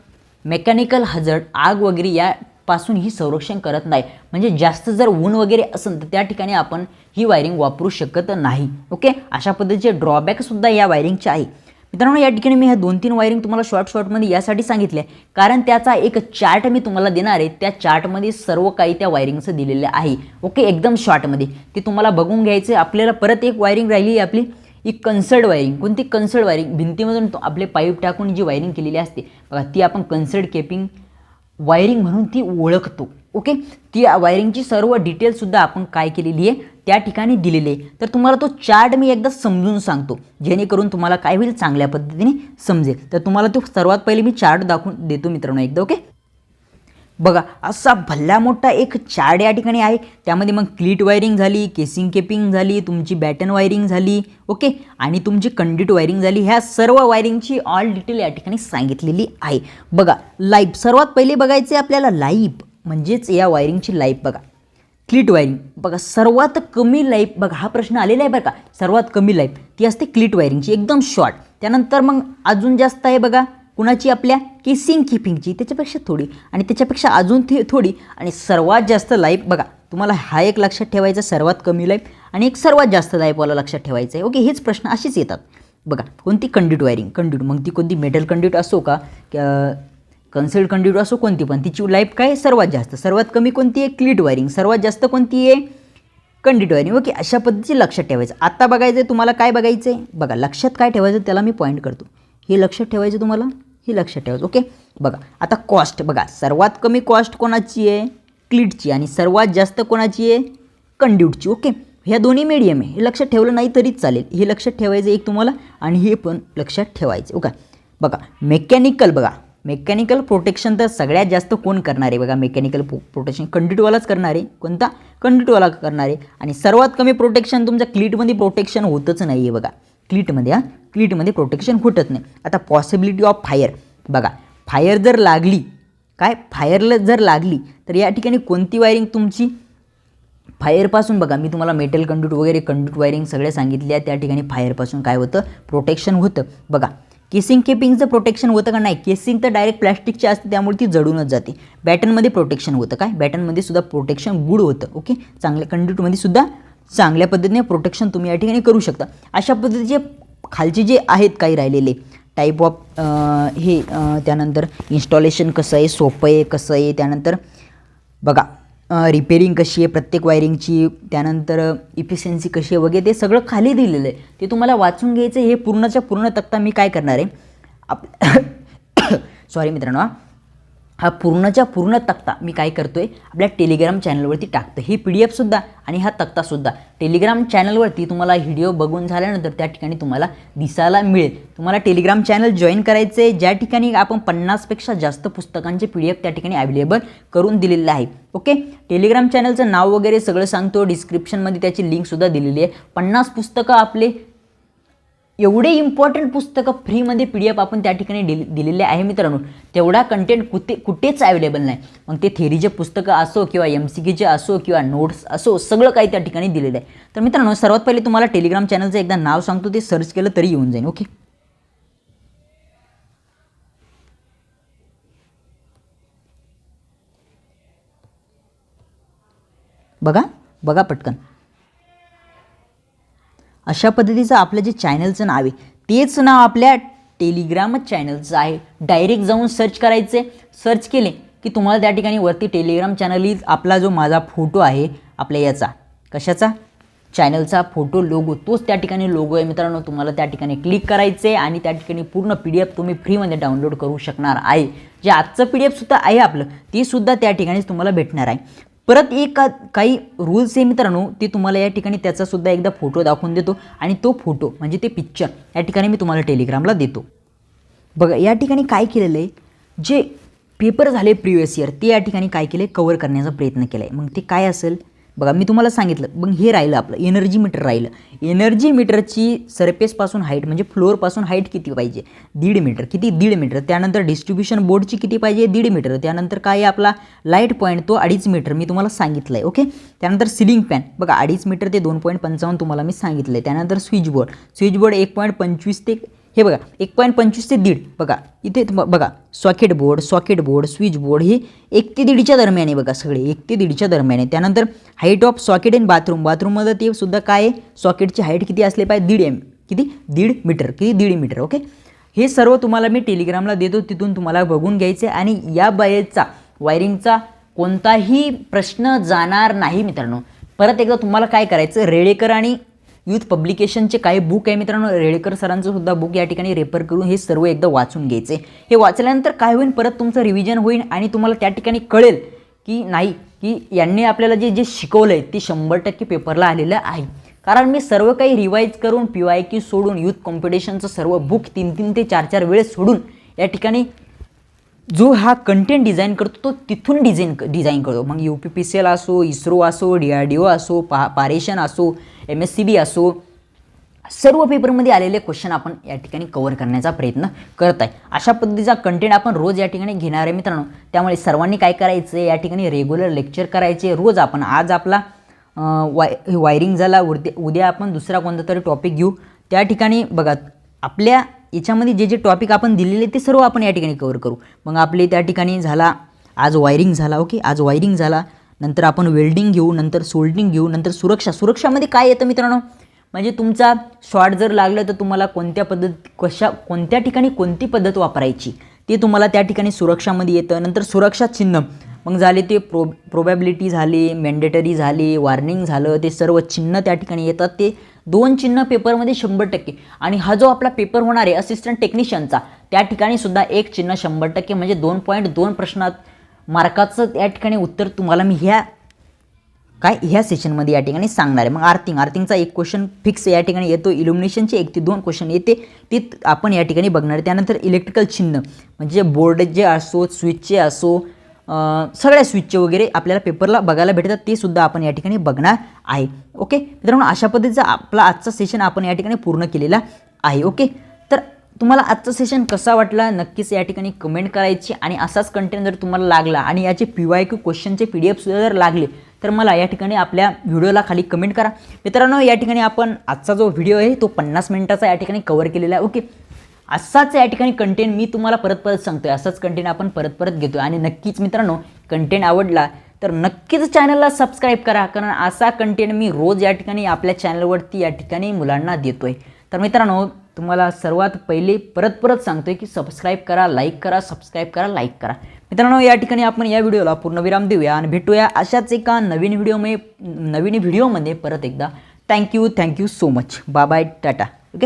मेकॅनिकल हजर्ड आग वगैरे यापासून ही संरक्षण करत नाही. म्हणजे जास्त जर ऊन वगैरे असेल तर त्या ठिकाणी आपण ही वायरिंग वापरू शकत नाही. ओके अशा पद्धतीचे ड्रॉबॅकसुद्धा या वायरिंगचे आहे. मित्रांनो या ठिकाणी मी ह्या 2-3 वायरिंग तुम्हाला शॉर्टमध्ये यासाठी सांगितले कारण त्याचा एक चार्ट मी तुम्हाला देणार आहे, त्या चार्टमध्ये सर्व काही त्या वायरिंगचं दिलेलं आहे. ओके एकदम शॉर्टमध्ये ते तुम्हाला बघून घ्यायचं. आपल्याला परत एक वायरिंग राहिली आपली एक कन्सर्ड वायरिंग. कोणती कन्सर्ड वायरिंग, भिंतीमधून आपले पाईप टाकून जी वायरिंग केलेली असते बघा ती आपण कन्सर्ड केपिंग वायरिंग म्हणून ती ओळखतो. ओके ती वायरिंगची सर्व डिटेल्ससुद्धा आपण काय केलेली आहे त्या ठिकाणी दिलेली आहे. तर तुम्हाला तो चार्ट मी एकदा समजून सांगतो जेणेकरून तुम्हाला काय होईल चांगल्या पद्धतीने समजेल. तर तुम्हाला तो सर्वात पहिले मी चार्ट दाखवून देतो मित्रांनो एकदा. ओके बघा असा भल्ला मोठा एक चार्ट या ठिकाणी आहे. त्यामध्ये मग क्लीट वायरिंग झाली, केसिंग केपिंग झाली, तुमची बॅटन वायरिंग झाली, ओके आणि तुमची कंड्यूट वायरिंग झाली. ह्या सर्व वायरिंगची ऑल डिटेल या ठिकाणी सांगितलेली आहे. बघा लाईफ सर्वात पहिले बघायचे आपल्याला, लाईफ म्हणजेच या वायरिंगची लाईफ. बघा क्लीट वायरिंग बघा सर्वात कमी लाईफ, बघा हा प्रश्न आलेला आहे बरं का, सर्वात कमी लाईफ ती असते क्लीट वायरिंगची एकदम शॉर्ट. त्यानंतर मग अजून जास्त आहे बघा कुणाची, आपल्या केसिंग कीपिंगची, त्याच्यापेक्षा थोडी आणि त्याच्यापेक्षा अजून थोडी आणि सर्वात जास्त लाईफ. बघा तुम्हाला हा एक लक्षात ठेवायचा, सर्वात कमी लाईफ आणि एक सर्वात जास्त लाईफवाला लक्षात ठेवायचं आहे. ओके हेच प्रश्न असेच येतात. बघा कोणती कंड्यूट वायरिंग, कंड्यूट मग ती कोणती मेटल कंड्यूट असो का कन्सेल्ड कंड्यूट असो कोणती पण, तिची लाईफ काय सर्वात जास्त. सर्वात कमी कोणती आहे क्लीट वायरिंग, सर्वात जास्त कोणती आहे कंडक्टिव्ह वायरिंग. ओके, अशा पद्धतीचे लक्षात ठेवायचं. आता बघायचं आहे तुम्हाला, काय बघायचं आहे बघा, लक्षात काय ठेवायचं त्याला मी पॉईंट करतो. हे लक्षात ठेवायचं तुम्हाला, हे लक्षात ठेवायचं. ओके, बघा आता कॉस्ट बघा, सर्वात कमी कॉस्ट कोणाची आहे, क्लिटची, आणि सर्वात जास्त कोणाची आहे, कंड्यूटची. ओके, ह्या दोन्ही मीडियम आहे, हे लक्षात ठेवलं नाही तरीच चालेल, हे लक्षात ठेवायचं एक तुम्हाला, आणि हे पण लक्षात ठेवायचं. ओके, बघा मेकॅनिकल, बघा मेकॅनिकल प्रोटेक्शन तर सगळ्यात जास्त कोण करणार आहे बघा, मेकॅनिकल प्रोटेक्शन कंडक्टिव्हवालाच करणार आहे. कोणता, कंडक्टिव्हवाला करणार आहे. आणि सर्वात कमी प्रोटेक्शन तुमच्या क्लिटमध्ये प्रोटेक्शन होतच नाही आहे बघा, क्लिटमध्ये क्लिटमध्ये प्रोटेक्शन होतच नाही. आता पॉसिबिलिटी ऑफ फायर बघा, फायर जर लागली, काय फायरला जर लागली तर या ठिकाणी कोणती वायरिंग तुमची फायरपासून, बघा मी तुम्हाला मेटल कंडक्ट वगैरे कंडक्ट वायरिंग सगळे सांगितले आहे, त्या ठिकाणी फायरपासून काय होतं, प्रोटेक्शन होतं. बघा केसिंग केपिंगचं प्रोटेक्शन होतं का नाही, केसिंग तर डायरेक्ट प्लॅस्टिकची असते त्यामुळे ती जळूनच जाते. बॅटनमध्ये प्रोटेक्शन होतं, काय बॅटनमध्ये सुद्धा प्रोटेक्शन गुड होतं. ओके, चांगल्या कंडक्टमध्ये सुद्धा चांगल्या पद्धतीने प्रोटेक्शन तुम्ही या ठिकाणी करू शकता. अशा पद्धतीचे खालचे जे आहेत काही राहिलेले टाईप ऑफ त्यानंतर इन्स्टॉलेशन कसं आहे, सोपं आहे कसं आहे, त्यानंतर बघा रिपेरिंग कशी आहे प्रत्येक वायरिंगची, त्यानंतर इफिशियन्सी कशी आहे वगैरे, ते सगळं खाली दिलेलं आहे, ते तुम्हाला वाचून घ्यायचं. हे पूर्णच्या पूर्ण तक्ता मी काय करणार आहे सॉरी मित्रांनो, हा पूर्णच्या पूर्ण तक्ता मी काय करतो आहे, आपल्या टेलिग्राम चॅनलवरती टाकतो. ही PDF सुद्धा आणि हा तक्तासुद्धा टेलिग्राम चॅनलवरती तुम्हाला व्हिडिओ बघून झाल्यानंतर त्या ठिकाणी तुम्हाला दिसायला मिळेल. तुम्हाला टेलिग्राम चॅनल जॉईन करायचं आहे, ज्या ठिकाणी आपण 50पेक्षा जास्त पुस्तकांचे PDF त्या ठिकाणी अवेलेबल करून दिलेलं आहे. ओके, टेलिग्राम चॅनलचं नाव वगैरे सगळं सांगतो, डिस्क्रिप्शनमध्ये त्याची लिंकसुद्धा दिलेली आहे. 50 पुस्तकं आपले, एवढे इम्पॉर्टंट पुस्तकं फ्रीमध्ये PDF आपण त्या ठिकाणी दिलेले आहे मित्रांनो. तेवढा कंटेंट कुठेच अवेलेबल नाही. मग ते थेरीचे पुस्तकं असो किंवा MCQचे असो किंवा नोट्स असो, सगळं काही त्या ठिकाणी दिलेलं आहे. तर मित्रांनो सर्वात पहिले तुम्हाला टेलिग्राम चॅनलचं एकदा नाव सांगतो, ते सर्च केलं तरी येऊन जाईल. ओके, बघा बघा पटकन, अशा पद्धतीचं आपलं जे चॅनलचं नाव आहे तेच नाव आपल्या टेलिग्राम चॅनलचं आहे. डायरेक्ट जाऊन सर्च करायचे, सर्च केले की तुम्हाला त्या ठिकाणी वरती टेलिग्राम चॅनल आपला जो माझा फोटो आहे आपल्या याचा, कशाचा, चॅनलचा फोटो लोगो, तोच त्या ठिकाणी लोगो आहे मित्रांनो. तुम्हाला त्या ठिकाणी क्लिक करायचे आणि त्या ठिकाणी पूर्ण PDF तुम्ही फ्रीमध्ये डाउनलोड करू शकणार आहे. जे आजचं PDF सुद्धा आहे आपलं, ते सुद्धा त्या ठिकाणीच तुम्हाला भेटणार आहे. परत एक काही रूल्स आहे मित्रांनो, ते तुम्हाला या ठिकाणी त्याचासुद्धा एकदा फोटो दाखवून देतो, आणि तो फोटो म्हणजे ते पिक्चर या ठिकाणी मी तुम्हाला टेलिग्रामला देतो. बघा या ठिकाणी काय केलेलं आहे, जे पेपर झाले प्रिव्हियस इयर ते या ठिकाणी काय केले, कवर करण्याचा प्रयत्न केला आहे. मग ते काय असेल बघा, मी तुम्हाला सांगितलं. मग हे राहिलं आपलं एनर्जी मीटर राहिलं. एनर्जी मीटरची सरफेसपासून हाईट म्हणजे फ्लोअरपासून हाईट किती पाहिजे, 1.5 मीटर, किती 1.5 मीटर. त्यानंतर डिस्ट्रीब्युशन बोर्डची किती पाहिजे, 1.5 मीटर. त्यानंतर काय आहे आपला लाईट पॉईंट, तो 2.5 मीटर मी तुम्हाला सांगितलं आहे. ओके, त्यानंतर सिलिंग फॅन बघा 2.5 मीटर ते 2.55 तुम्हाला मी सांगितलं आहे. त्यानंतर स्विच बोर्ड 1.25 ते हे बघा 1.25 ते 1.5 बघा इथे बघा. सॉकेट बोर्ड स्विच बोर्ड हे 1 ते 1.5च्या दरम्यान आहे बघा, सगळे 1 ते 1.5च्या दरम्यान आहे. त्यानंतर हाईट ऑफ सॉकेट इन बाथरूममध्ये ते सुद्धा काय आहे, सॉकेटची हाईट किती असले पाहिजे, 1.5 किती 1.5 मीटर, किती 1.5 मीटर. ओके, हे सर्व तुम्हाला मी टेलिग्रामला देतो, तिथून तुम्हाला बघून घ्यायचे. आणि या बाहेरचा वायरिंगचा कोणताही प्रश्न जाणार नाही मित्रांनो. परत एकदा तुम्हाला काय करायचं, रेडेकर आणि यूथ पब्लिकेशनचे काही बुक आहे मित्रांनो, रेडेकर सरांचं सुद्धा बुक या ठिकाणी रेफर करून हे सर्व एकदा वाचून घ्यायचे. हे वाचल्यानंतर काय होईल, परत तुमचं रिव्हिजन होईल आणि तुम्हाला त्या ठिकाणी कळेल की नाही, की यांनी आपल्याला जे शिकवलं आहे ते 100% पेपरला आलेलं आहे. कारण मी सर्व काही रिवाईज करून PYQ सोडून यूथ कॉम्पिटिशनचं सर्व बुक 3 ते 4 वेळेस सोडून या ठिकाणी जो हा कंटेंट डिझाईन करतो तो तिथून डिझाईन करतो. मग UPPCL असो, इस्रो असो, DRDO असो, पारेशन असो, MSCB असो, सर्व पेपरमध्ये आलेले क्वेश्चन आपण या ठिकाणी कव्हर करण्याचा प्रयत्न करत आहे. अशा पद्धतीचा कंटेंट आपण रोज या ठिकाणी घेणार आहे मित्रांनो. त्यामुळे सर्वांनी काय करायचं, या ठिकाणी रेग्युलर लेक्चर करायचे रोज. आपण आज आपला वायरिंग झाला, उद्या आपण दुसरा कोणता तरी टॉपिक घेऊ. त्या ठिकाणी बघा आपल्या याच्यामध्ये जे टॉपिक आपण दिलेले ते सर्व आपण या ठिकाणी कव्हर करू. मग आपले त्या ठिकाणी झाला आज वायरिंग झाला. ओके, आज वायरिंग झाला, नंतर आपण वेल्डिंग घेऊ, नंतर सोल्डिंग घेऊ, नंतर सुरक्षामध्ये काय येतं मित्रांनो, म्हणजे तुमचा शॉर्ट जर लागलं तर तुम्हाला कोणत्या ठिकाणी कोणती पद्धत वापरायची ते तुम्हाला त्या ठिकाणी सुरक्षामध्ये येतं. नंतर सुरक्षा चिन्ह मग झाले ते प्रोबॅबिलिटी झाली, मॅन्डेटरी झाली, वॉर्निंग झालं, ते सर्व चिन्ह त्या ठिकाणी येतात, ते 2 चिन्ह पेपरमध्ये 100%. आणि हा जो आपला पेपर होणार आहे असिस्टंट टेक्निशियनचा, त्या ठिकाणी सुद्धा एक चिन्ह 100% म्हणजे 2.2 प्रश्नात मार्काचं त्या ठिकाणी उत्तर तुम्हाला मी ह्या सेशनमध्ये या ठिकाणी सांगणार आहे. मग आर्थिंगचा एक क्वेश्चन फिक्स या ठिकाणी येतो, इल्युमिनेशनचे 1 ते 2 क्वेश्चन येते, ते आपण या ठिकाणी बघणार आहे. त्यानंतर इलेक्ट्रिकल चिन्ह म्हणजे बोर्डचे असो, स्विचचे असो, सगळ्या स्विचचे वगैरे आपल्याला पेपरला बघायला भेटतात, ते सुद्धा आपण या ठिकाणी बघणार आहे. ओके मित्रांनो, अशा पद्धतीचा आपला आजचा सेशन आपण या ठिकाणी पूर्ण केलेला आहे. ओके, तर तुम्हाला आजचं सेशन कसा वाटला नक्कीच या ठिकाणी कमेंट करायची. आणि असाच कंटेंट जर तुम्हाला लागला आणि याचे PYQ क्वेश्चनचे PDF सुद्धा जर लागले तर मला या ठिकाणी आपल्या व्हिडिओला खाली कमेंट करा. मित्रांनो, या ठिकाणी आपण आजचा जो व्हिडिओ आहे तो 50 मिनिटाचा या ठिकाणी कव्हर केलेला आहे. ओके, असाच या ठिकाणी कंटेंट मी तुम्हाला परत सांगतोय, असाच कंटेंट आपण परत घेतोय. आणि नक्कीच मित्रांनो, कंटेंट आवडला तर नक्कीच चॅनलला सबस्क्राईब करा, कारण असा कंटेंट मी रोज या ठिकाणी आपल्या चॅनलवरती या ठिकाणी मुलांना देतोय. तर मित्रांनो, तुम्हाला सर्वात पहिले परत सांगतोय की सबस्क्राईब करा, लाईक करा, सबस्क्राईब करा, लाईक करा. मित्रांनो, या ठिकाणी आपण या व्हिडिओला पूर्णविराम देऊया आणि भेटूया अशाच एका नवीन व्हिडिओमध्ये परत एकदा. Thank you so much. Bye bye, Tata.